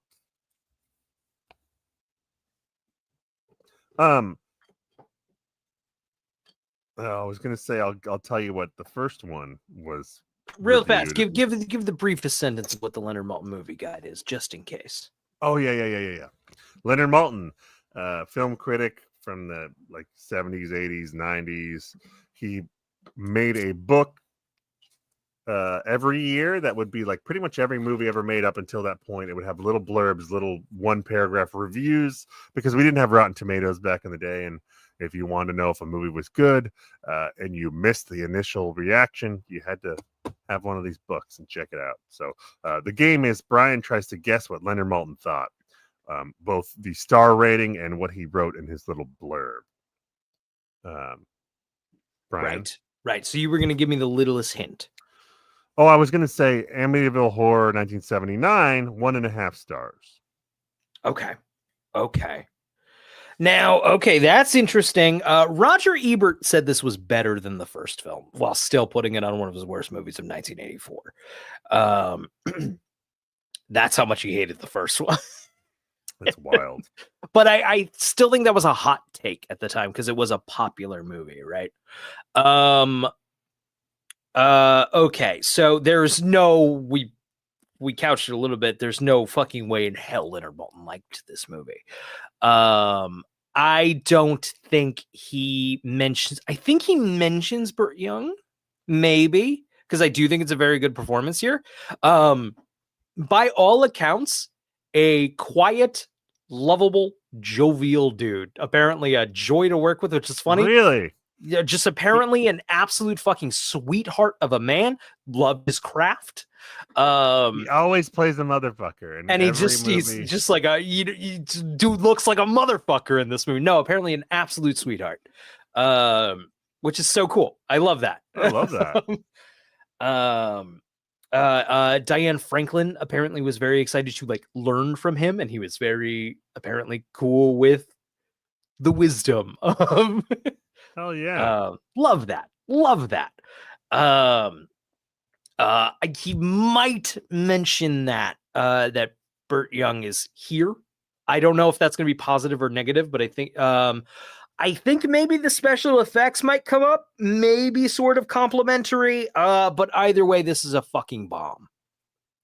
I was gonna say I'll tell you what the first one was. Real fast. reviewed. Give the briefest sentence of what the Leonard Maltin movie guide is, just in case. Oh yeah. Leonard Maltin, film critic from the like 70s, 80s, 90s. He made a book every year. That would be like pretty much every movie ever made up until that point. It would have little blurbs, little 1-paragraph reviews, because we didn't have Rotten Tomatoes back in the day. And if you wanted to know if a movie was good and you missed the initial reaction, you had to have one of these books and check it out. So the game is Brian tries to guess what Leonard Maltin thought, both the star rating and what he wrote in his little blurb. Brian. Right. So you were going to give me the littlest hint. Oh, I was going to say Amityville Horror 1979, 1.5 stars. Okay. Now, that's interesting. Roger Ebert said this was better than the first film, while still putting it on one of his worst movies of 1984. That's how much he hated the first one. That's wild. But I still think that was a hot take at the time because it was a popular movie, right? Okay, so there's no we couched it a little bit. There's no fucking way in hell Leonard Maltin liked this movie. I don't think he mentions. I think he mentions Burt Young, maybe, because I do think it's a very good performance here. By all accounts, a quiet, lovable, jovial dude. Apparently a joy to work with, which is funny. Really? Yeah, just apparently an absolute fucking sweetheart of a man. Loved his craft. He always plays a motherfucker, and he's just like a dude looks like a motherfucker in this movie. No, apparently an absolute sweetheart, which is so cool. I love that. I love that. Diane Franklin apparently was very excited to like learn from him, and he was very apparently cool with the wisdom. Hell yeah. Love that. He might mention that that Burt Young is here. I don't know if that's going to be positive or negative, but I think maybe the special effects might come up, maybe sort of complimentary. But either way, this is a fucking bomb.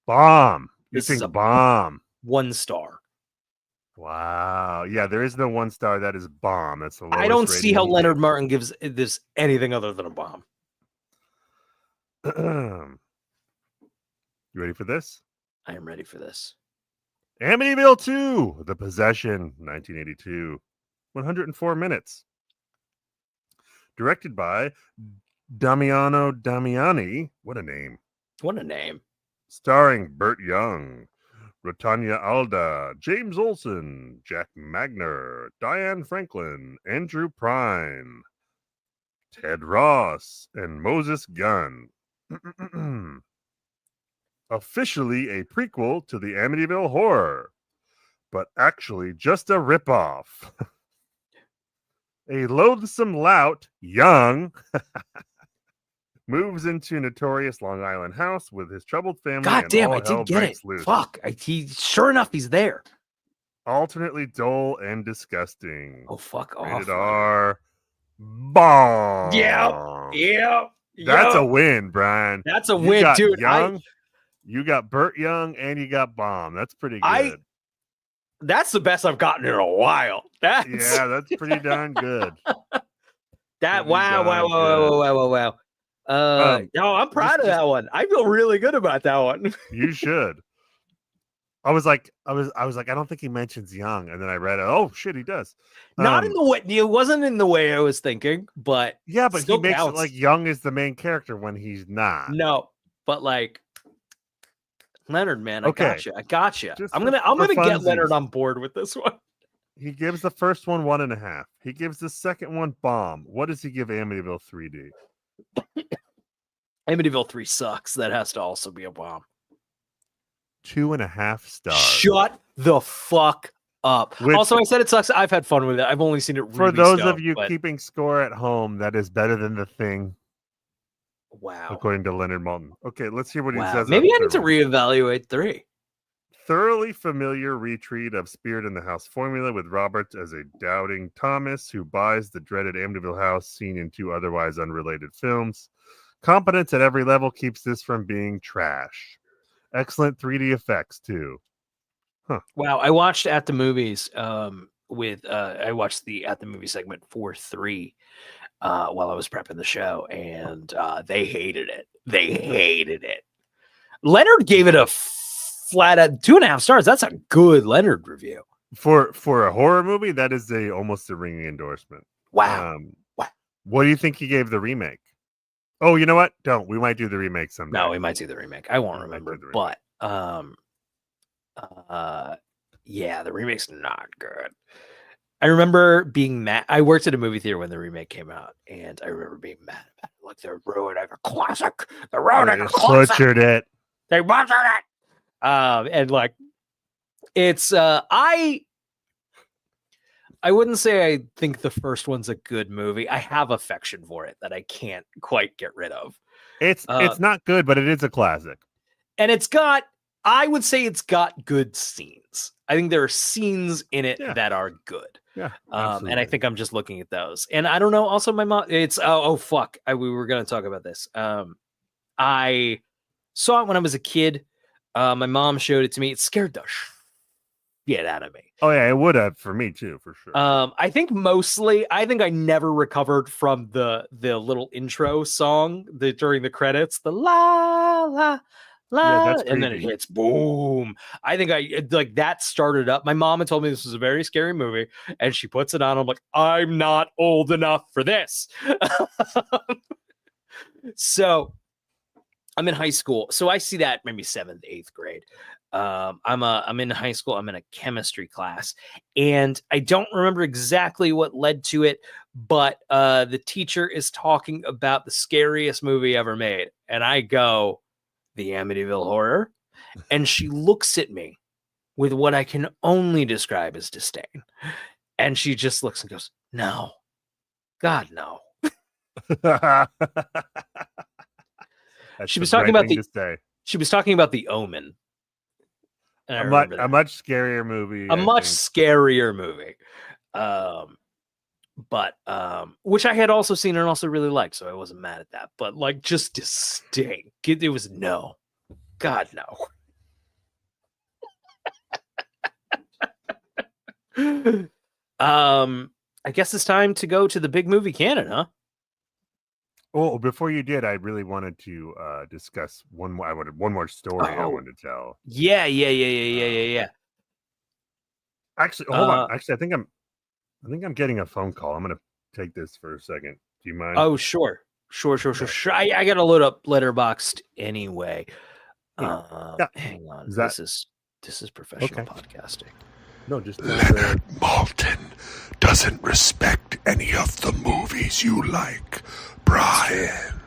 You think a bomb? 1 star. Wow. Yeah, there is no 1 star. That is bomb. That's the lowest I don't see how rating. Leonard Maltin gives this anything other than a bomb. You ready for this? I am ready for this. Amityville 2, The Possession, 1982. 104 minutes. Directed by Damiano Damiani. What a name. Starring Burt Young, Rotanya Alda, James Olsen, Jack Magner, Diane Franklin, Andrew Prine, Ted Ross, and Moses Gunn. Officially a prequel to the Amityville Horror, but actually just a ripoff. A loathsome lout, Young, moves into notorious Long Island house with his troubled family. God damn, I hell did get it. loose. Fuck. Sure enough, he's there. Alternately dull and disgusting. Oh, fuck off. Rated R. Bomb. Yep. That's a win, Brian. That's a win, dude. Young, you got Burt Young, and you got Bomb. That's pretty good. That's the best I've gotten in a while. That's pretty darn good. Wow. No, I'm proud of that one. I feel really good about that one. You should. I was like, I don't think he mentions Young, and then I read it. Oh shit, he does. Not in the way it wasn't in the way I was thinking, but yeah, but he makes it like Young is the main character when he's not. No, but like Leonard, man, I got you. I'm gonna get Leonard on board with this one. He gives the first one 1.5. He gives the second one bomb. What does he give Amityville 3D? Amityville 3 sucks. That has to also be a bomb. 2.5 stars. Shut the fuck up. Also, I said it sucks. I've had fun with it. I've only seen it really for those of you keeping score at home. That is better than The Thing. Wow. According to Leonard Maltin. Okay, let's hear what he says. Maybe I need to reevaluate 3. Thoroughly familiar retreat of Spirit in the House formula with Roberts as a doubting Thomas who buys the dreaded Amityville house seen in 2 otherwise unrelated films. Competence at every level keeps this from being trash. Excellent 3D effects too. Wow, I watched At the Movies I watched the at the movie segment for 3 while I was prepping the show, and they hated it. They hated it. Leonard gave it a flat at 2.5 stars. That's a good Leonard review. For a horror movie, that is almost a ringing endorsement. Wow. Wow. What do you think he gave the remake? Oh, you know what? Don't. We might do the remake someday. No, we might do the remake. I won't remember, but yeah, the remake's not good. I remember being mad. I worked at a movie theater when the remake came out, and I remember being mad about it. Like, they're ruining a classic. They're ruining a classic. Butchered it. They butchered it. And like, it's I wouldn't say I think the first one's a good movie. I have affection for it that I can't quite get rid of. It's not good, but it is a classic. And I would say it's got good scenes. I think there are scenes in it that are good. Yeah. And I think I'm just looking at those. And I don't know. Also, my mom, it's, fuck. We were going to talk about this. I saw it when I was a kid. My mom showed it to me. It scared the shit out of me. Oh, yeah. It would have for me, too, for sure. I think I never recovered from the little intro song during the credits. The la, la. And then it hits boom. I think that started up. My mom had told me this was a very scary movie, and she puts it on. I'm like, I'm not old enough for this. So I'm in high school. So I see that maybe 7th, 8th grade. I'm in high school. I'm in a chemistry class, and I don't remember exactly what led to it, but the teacher is talking about the scariest movie ever made, and I go, the Amityville Horror, and she looks at me with what I can only describe as disdain, and she just looks and goes, "No, God, no." She was talking about the Omen. A much scarier movie. Scarier movie. But which I had also seen and also really liked, so I wasn't mad at that. But like, just distinct. It was no. God, no. I guess it's time to go to the big movie canon, huh? Oh, before you did, I really wanted to discuss one more story I wanted to tell. Yeah. Actually, hold on. Actually, I think I'm getting a phone call. I'm gonna take this for a second. Do you mind? Oh, sure. I gotta load up Letterboxd anyway. Hang on. This is professional podcasting. No, just Leonard Maltin doesn't respect any of the movies you like, Brian.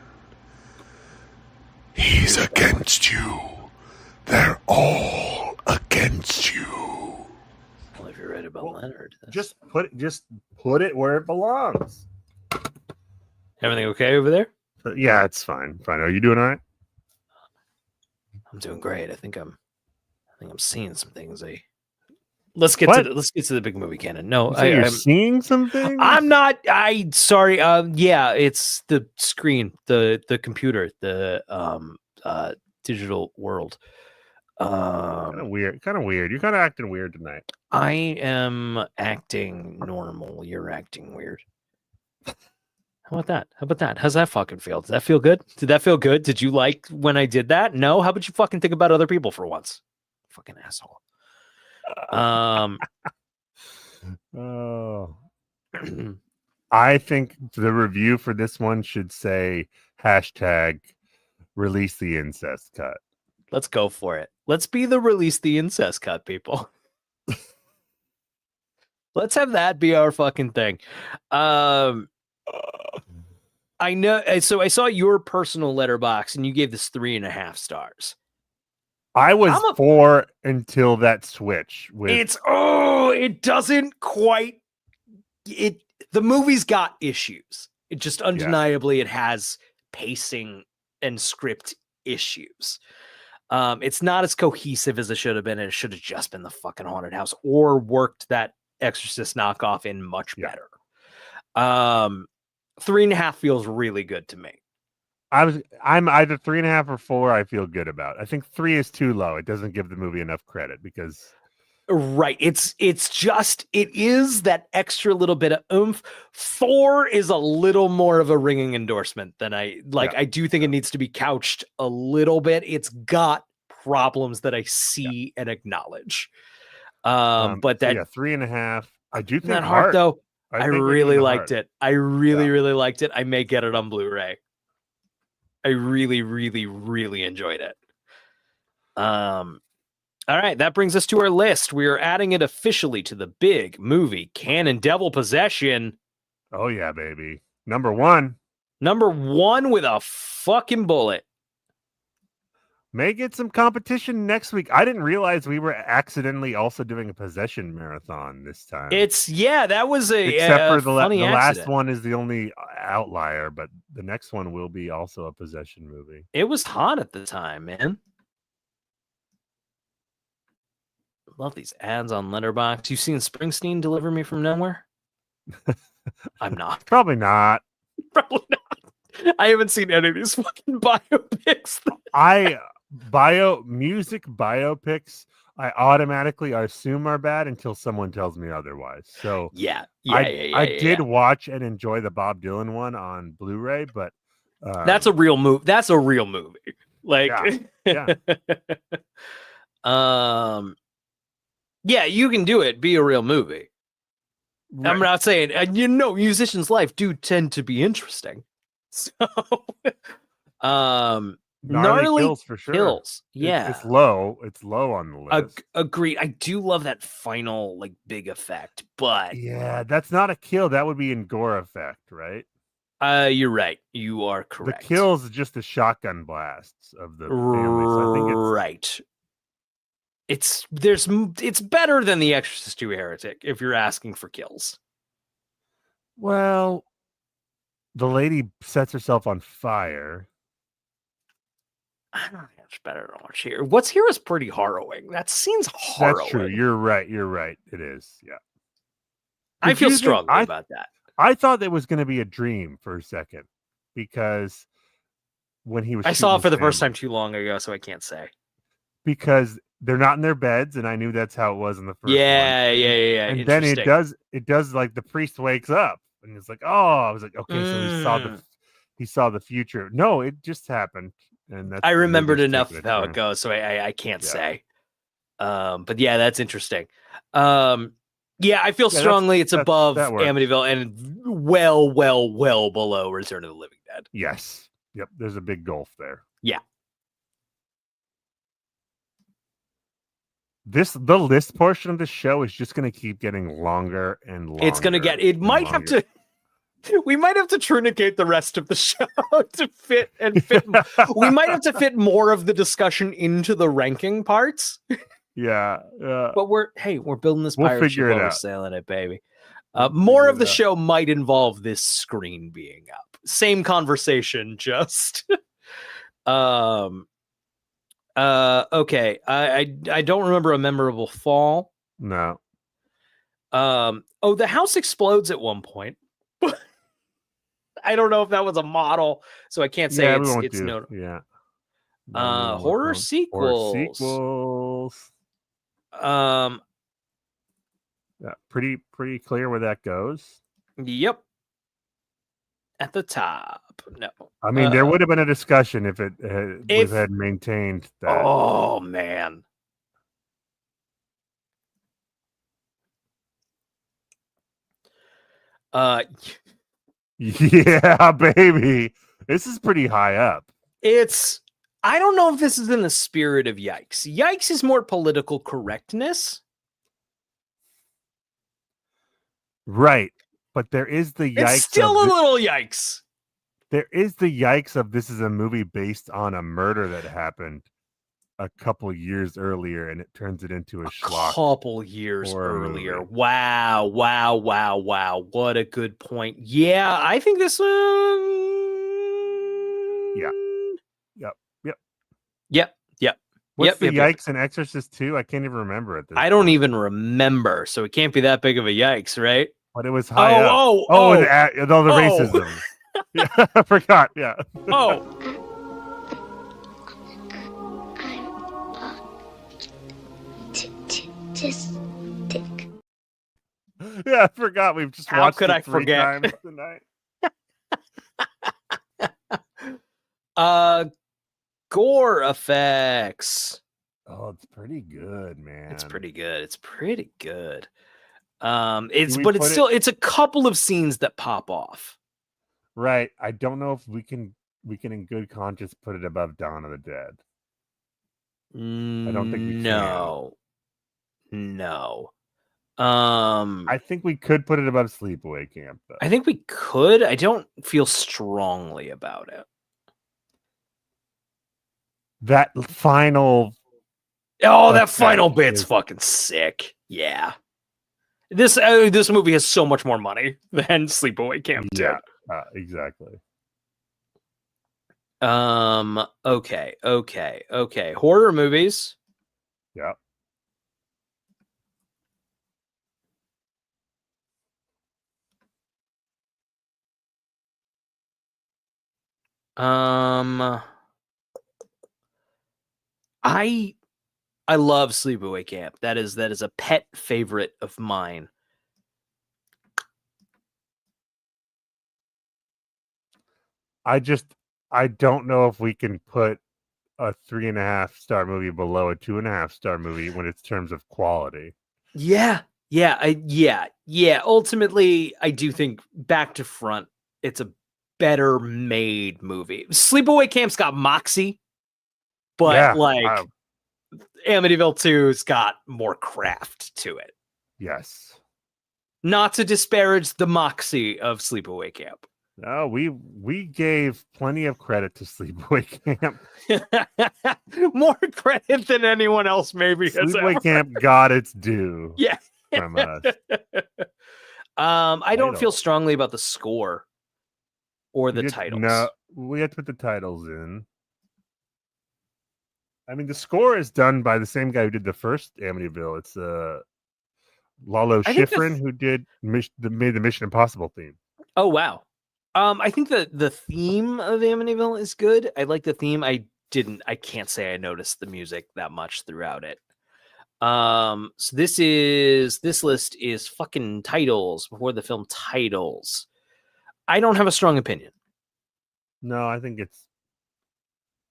He's against you. They're all against you. Well, if you're right about Leonard, just put it where it belongs. Everything okay over there? Yeah, it's fine. Are you doing all right? I'm doing great. I think I'm seeing some things. Let's get to the big movie canon. No, I'm seeing something. I'm not. Sorry. Yeah, it's the screen, the computer, the digital world. Kind of weird. You're kind of acting weird tonight. I am acting normal. You're acting weird. How about that? How's that fucking feel? Does that feel good? Did that feel good? Did you like when I did that? No? How about you fucking think about other people for once? Fucking asshole. Oh. I think the review for this one should say #release the incest cut. Let's go for it. Let's be the release the incest cut, people. Let's have that be our fucking thing. I know. So I saw your personal letterbox, and you gave this 3.5 stars. I was 4 until that switch. It doesn't quite. The movie's got issues. It just undeniably it has pacing and script issues. It's not as cohesive as it should have been, and it should have just been the fucking haunted house or worked that Exorcist knockoff in much better. 3.5 feels really good to me. I'm either 3.5 or 4. I feel good about. I think 3 is too low. It doesn't give the movie enough credit because Right. It is that extra little bit of oomph. 4 is a little more of a ringing endorsement than I like. I do think it needs to be couched a little bit. It's got problems that I see and acknowledge. But that 3.5. I do think that Heart though, I think really liked Heart. it. I really liked it. I may get it on Blu-ray. I really, really, really enjoyed it. All right, that brings us to our list. We are adding it officially to the big movie Canon Devil Possession. Oh yeah, baby. Number 1. Number 1 with a fucking bullet. May get some competition next week. I didn't realize we were accidentally also doing a possession marathon this time. That was except for the funny last one is the only outlier, but the next one will be also a possession movie. It was hot at the time, man. Love these ads on Letterboxd. You seen Springsteen Deliver Me From Nowhere? I'm not. Probably not. Probably not. I haven't seen any of these fucking biopics. Music biopics, I automatically assume are bad until someone tells me otherwise. So I did watch and enjoy the Bob Dylan one on Blu-ray, but that's a real movie. That's a real movie. Like, yeah. Yeah, you can do it. Be a real movie. Right. I'm not saying, musicians' life do tend to be interesting. So, gnarly kills for sure. Kills. Yeah, it's low. It's low on the list. Agreed. I do love that final like big effect, but yeah, that's not a kill. That would be in gore effect, right? You're right. You are correct. The kills is just the shotgun blasts of the family. So I think it's right. It's better than The Exorcist 2 Heretic if you're asking for kills. Well, the lady sets herself on fire. I don't know much better to watch here. What's here is pretty harrowing. That scene's harrowing. That's true. You're right. It is. Yeah. I feel strongly about that. I thought it was going to be a dream for a second because when he was, I saw it for the first time too long ago, so I can't say. Because they're not in their beds, and I knew that's how it was in the first one. Yeah. And then it does like the priest wakes up and it's like, oh, I was like, okay, so he saw the future. No, it just happened. And that's I remembered enough of how it goes, so I can't say. But yeah, that's interesting. Yeah, I feel strongly it's above Amityville and well below Return of the Living Dead. Yes. Yep. There's a big gulf there. Yeah. The list portion of the show is just going to keep getting longer and longer. It's going to get. It might have to. We might have to truncate the rest of the show to fit. We might have to fit more of the discussion into the ranking parts. Yeah. But we're building this pirate ship while we're sailing it, baby. More of the show might involve this screen being up. Same conversation, just. Okay. I don't remember a memorable fall. No. The house explodes at one point. I don't know if that was a model, so I can't say it's notable. Yeah. Horror sequels. Yeah, pretty clear where that goes. Yep. At the top. No. I mean, there would have been a discussion if it had maintained that. Oh, man. Yeah, baby. This is pretty high up. I don't know if this is in the spirit of Yikes. Yikes is more political correctness. Right. But there is the Yikes. It's still a little Yikes. There is the Yikes of this is a movie based on a murder that happened a couple years earlier, and it turns it into a schlock. Couple years earlier. Movie. Wow. What a good point. Yeah, I think this one. Yeah. Yep. What's the Yikes in Exorcist 2? I can't even remember it. I don't even remember, so it can't be that big of a Yikes, right? But it was high up. The racism. Yeah, I forgot. Yeah. Just Yeah, I forgot. We've just How watched could it I 3 forget? times tonight. Gore effects. Oh, it's pretty good, man. It's pretty good. It's pretty good. we But it's put it- still it's a couple of scenes that pop off. Right. I don't know if we can in good conscience put it above Dawn of the Dead. I don't think we can. No. I think we could put it above Sleepaway Camp, though. I think we could. I don't feel strongly about it. That final. Oh, that effect final bit's is- fucking sick. Yeah. This movie has so much more money than Sleepaway Camp did. Yeah, exactly. Okay. Horror movies. Yeah. I love Sleepaway Camp. That is a pet favorite of mine. I don't know if we can put a 3.5-star movie below a 2.5-star movie when it's terms of quality. Yeah. Ultimately, I do think back to front, it's a better made movie. Sleepaway Camp's got moxie, but Yeah, Amityville 2's got more craft to it. yes. Not to disparage the moxie of Sleepaway Camp. No, we gave plenty of credit to Sleepaway Camp. More credit than anyone else maybe has Sleepaway ever. Camp got its due. Yeah. From us. I don't feel Title. strongly about the score or the titles. No, we had to put the titles in. I mean, the score is done by the same guy who did the first Amityville. It's Lalo I think Schifrin, who made the Mission Impossible theme. Oh wow. I think the theme of Amityville is good. I like the theme. I can't say I noticed the music that much throughout it. So this list is fucking titles before the film titles. I don't have a strong opinion. No, I think it's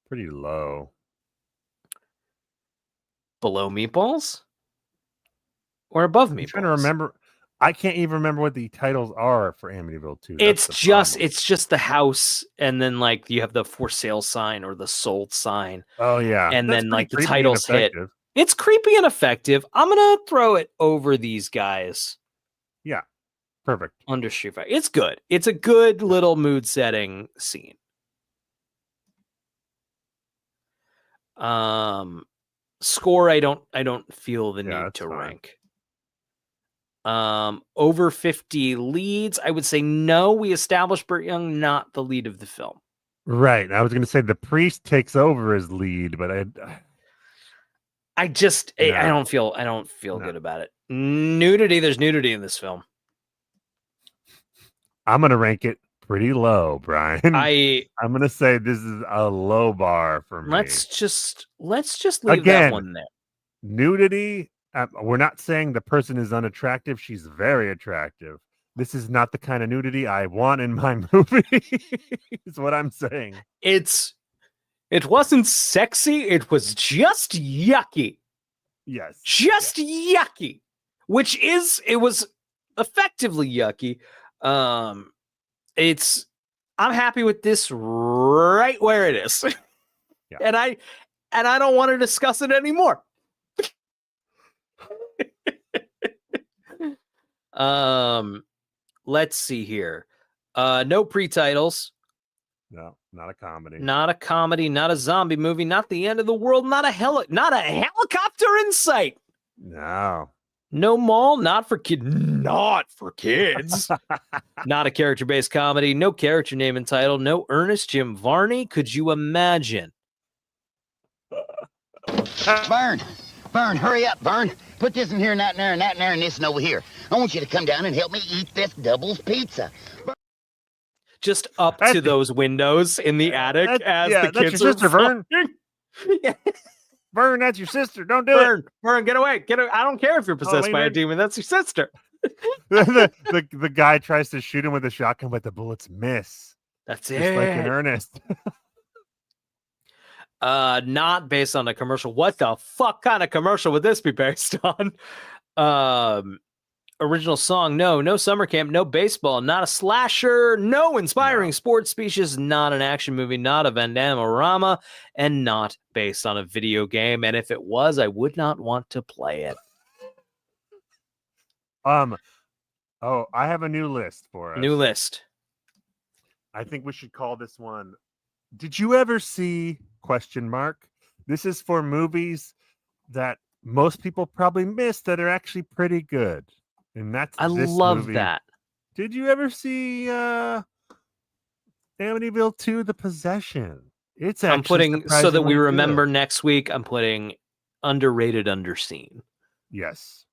pretty low. Below Meatballs? Or above Meatballs? I'm trying to remember. I can't even remember what the titles are for Amityville 2. It's just the house, and then like you have the for sale sign or the sold sign. Oh yeah. And That's then pretty like the creepy and titles hit. effective. It's creepy and effective. I'm gonna throw it over these guys. Yeah. Perfect. Under Street Fighter. It's good. It's a good little mood setting scene. Score, I don't feel the need to rank. Over 50 leads, I would say no. We established Burt Young not the lead of the film. Right. I was going to say the priest takes over as lead, but I don't feel good about it. Nudity, there's nudity in this film. I'm going to rank it pretty low, Brian. I'm going to say this is a low bar for me. Let's just leave that one there. Nudity. We're not saying the person is unattractive. She's very attractive. This is not the kind of nudity I want in my movie. Is what I'm saying. It wasn't sexy. It was just yucky. Yes. Just yucky. It was effectively yucky. I'm happy with this right where it is. Yeah. And I don't want to discuss it anymore. Let's see here. No pre-titles. No, not a comedy. Not a comedy, not a zombie movie, not the end of the world, not a helicopter in sight. No. No mall, not for kids. Not a character-based comedy, no character name and title, no Ernest Jim Varney. Could you imagine? Vern, hurry up, Vern. Put this in here, and that in there, and that in there, and this and over here. I want you to come down and help me eat this doubles pizza. Just up to those windows in the attic as the kids that's your sister, Vern. Yeah. Vern, that's your sister. Don't do it. Vern, get away. I don't care if you're possessed by a Lena. demon. That's your sister. the guy tries to shoot him with a shotgun, but the bullets miss. That's Just it. like in Ernest. Not based on a commercial. What the fuck kind of commercial would this be based on? Original song, no summer camp, no baseball, not a slasher, no inspiring sports speeches, not an action movie, not a Van Damme-orama, and not based on a video game. And if it was, I would not want to play it. Oh, I have a new list for us. New list. I think we should call this one. Did you ever see ? This is for movies that most people probably miss that are actually pretty good. And that's I this love movie. that. Did you ever see Amityville 2: The Possession? It's actually I'm putting, so that we surprisingly remember good. next week, I'm putting underrated, underseen. Yes.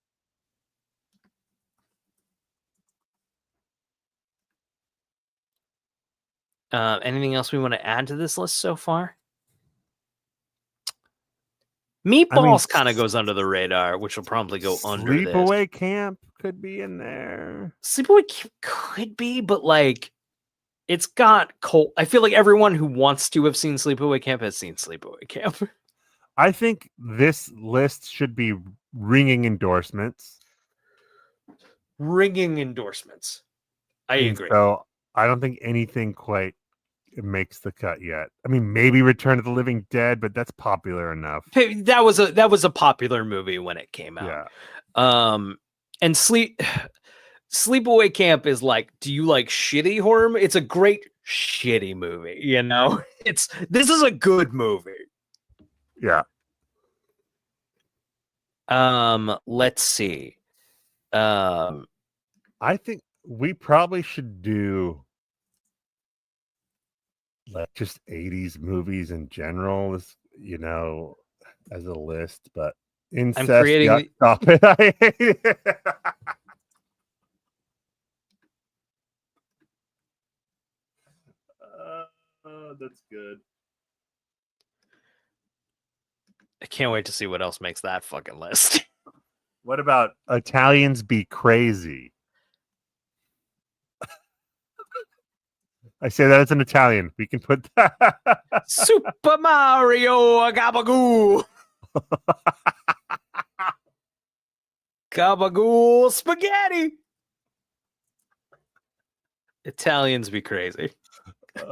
Anything else we want to add to this list so far? Meatballs kind of goes under the radar, which will probably go under this. Sleepaway Camp could be in there. Sleepaway Camp could be, but like, it's got cold. I feel like everyone who wants to have seen Sleepaway Camp has seen Sleepaway Camp. I think this list should be ringing endorsements. Ringing endorsements. I agree. So I don't think anything quite makes the cut yet. I mean, maybe Return of the Living Dead, but that's popular enough. Hey, that was a popular movie when it came out. Yeah. And Sleepaway Camp is like, do you like shitty horror? It's a great shitty movie, you know? This is a good movie. Yeah. Let's see. I think we probably should do like just 80s movies in general, as a list, but incest, I'm creating stop it. I hate it. That's good. I can't wait to see what else makes that fucking list. What about Italians Be Crazy? I say that as an Italian. We can put that. Super Mario Gabagoo. Gabagoo spaghetti. Italians be crazy. It's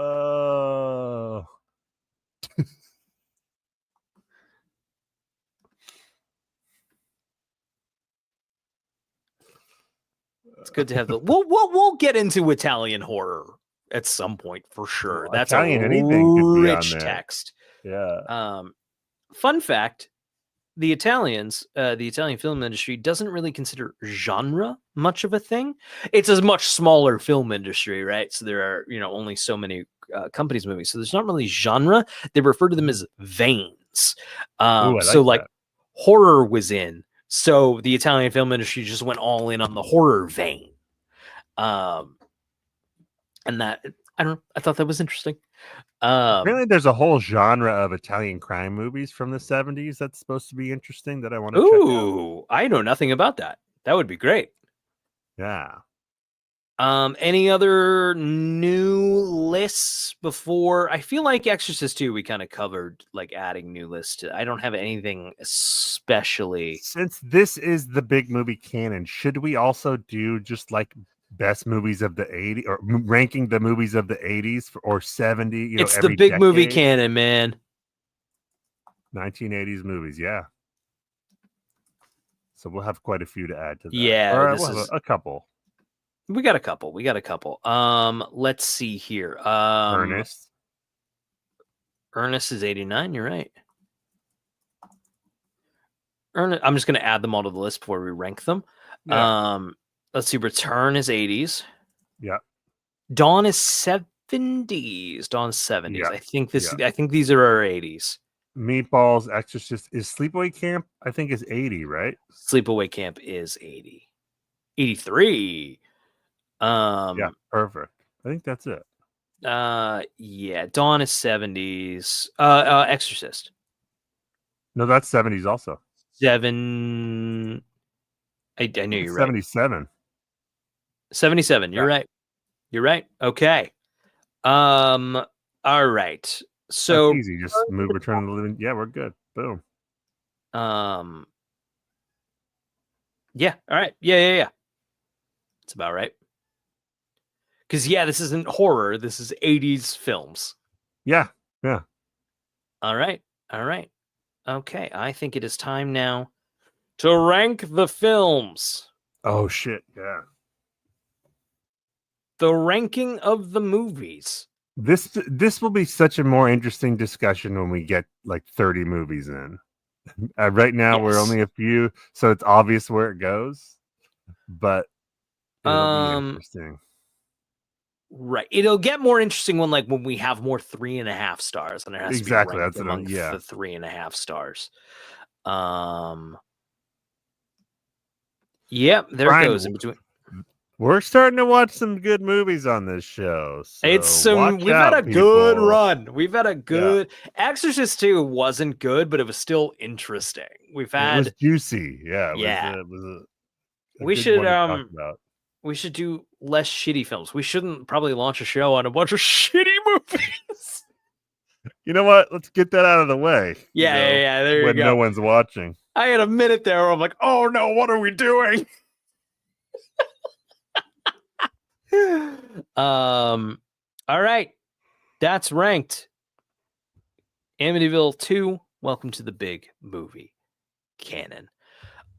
good to have the. We'll get into Italian horror at some point for sure. That's Italian a anything could be on rich there. text. Yeah. Fun fact: the Italian film industry doesn't really consider genre much of a thing. It's a much smaller film industry, right? So there are only so many companies movies. So there's not really genre. They refer to them as veins. Horror was in. So the Italian film industry just went all in on the horror vein. And that, I don't know, I thought that was interesting. Apparently there's a whole genre of Italian crime movies from the 70s that's supposed to be interesting that I want to check out. Ooh, I know nothing about that. That would be great. Yeah. Any other new lists before? I feel like Exorcist 2 we kind of covered, like adding new lists to. I don't have anything especially. Since this is the big movie canon, should we also do just like best movies of the 80s or ranking the movies of the 80s or 70? It's the big movie canon, man. 1980s movies, yeah. So we'll have quite a few to add to that. Yeah, or we'll have a couple. We got a couple. Let's see here. Ernest is 89. You're right. I'm just going to add them all to the list before we rank them. Yeah. Let's see. Return is 80s. Yeah. Dawn is 70s. Yeah. I think these are our 80s. Meatballs, Exorcist is Sleepaway Camp. I think is 80, right? Sleepaway Camp is 80. 83. Yeah, perfect. I think that's it. Yeah, Dawn is 70s. Exorcist. No, that's 70s also. 7. I knew you're right. 77. 77. You're right. You're right. Okay. All right. So that's easy. Just move Return of the Living. Yeah, we're good. Boom. Yeah. All right. Yeah. It's about right. Because this isn't horror. This is 80s films. Yeah. All right. Okay. I think it is time now to rank the films. Oh shit. Yeah. The ranking of the movies. This will be such a more interesting discussion when we get like 30 movies in. Right now we're only a few, so it's obvious where it goes. But it'll be interesting. Right. It'll get more interesting when we have more 3.5 stars, and it has exactly to be ranked that's among the 3.5 stars. Yep, there Brian, it goes in between. We're starting to watch some good movies on this show. So we've had a good run. We've had a good Exorcist 2 wasn't good, but it was still interesting. It was juicy. Yeah. It was we should do less shitty films. We shouldn't probably launch a show on a bunch of shitty movies. You know what? Let's get that out of the way. Yeah. There you go. When no one's watching. I had a minute there where I'm like, oh no, what are we doing? All right. That's ranked. Amityville 2, welcome to the big movie canon.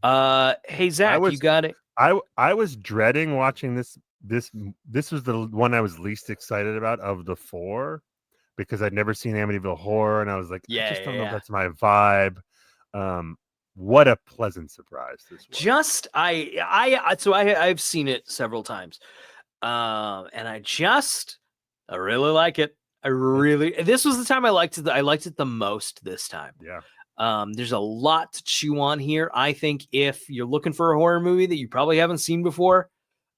Hey Zach, you got it. I was dreading watching this. This was the one I was least excited about of the 4 because I'd never seen Amityville Horror, and I was like, I just don't know if that's my vibe. What a pleasant surprise this was. I've seen it several times. And I really like it. This was the time I liked it. I liked it the most this time. Yeah. There's a lot to chew on here. I think if you're looking for a horror movie that you probably haven't seen before,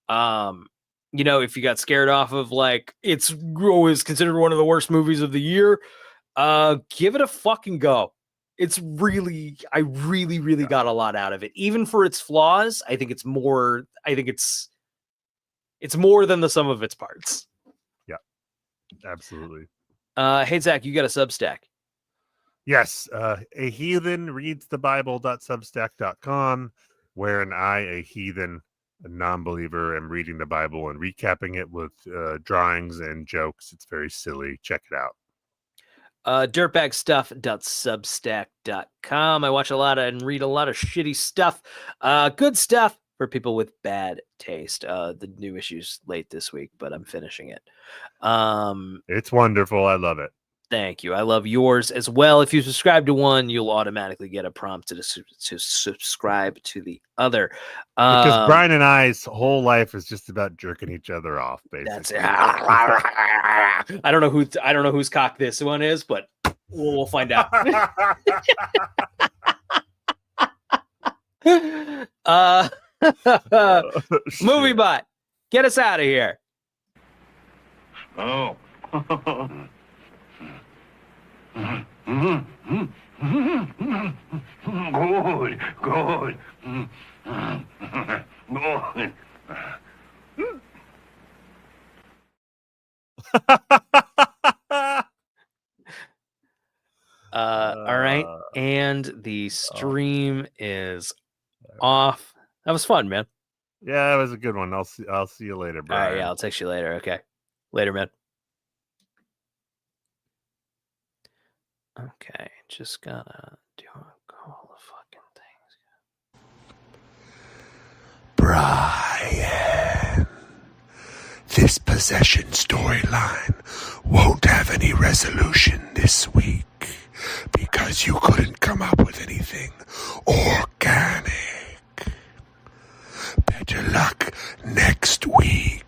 if you got scared off of it's always considered one of the worst movies of the year, give it a fucking go. I really got a lot out of it. Even for its flaws, I think it's more than the sum of its parts. Yeah, absolutely. Hey, Zach, you got a Substack. Yes. A heathen reads the Bible.substack.com, wherein I, a heathen, a non-believer, am reading the Bible and recapping it with drawings and jokes. It's very silly. Check it out. Dirtbagstuff.substack.com. I watch a lot and read a lot of shitty stuff. Good stuff for people with bad taste. The new issue's late this week, but I'm finishing it. It's wonderful. I love it. Thank you. I love yours as well. If you subscribe to one, you'll automatically get a prompt to subscribe to the other. Because Brian and I's whole life is just about jerking each other off, basically. That's it. I don't know whose cock this one is, but we'll find out. MovieBot, get us out of here. Oh. Good. Good. All right, and the stream is off. That was fun, man. Yeah, that was a good one. I'll see you later, Brian. All right, yeah, I'll text you later. Okay, later, man. Okay, just gotta do all the fucking things. Brian, this possession storyline won't have any resolution this week because you couldn't come up with anything organic. Better luck next week.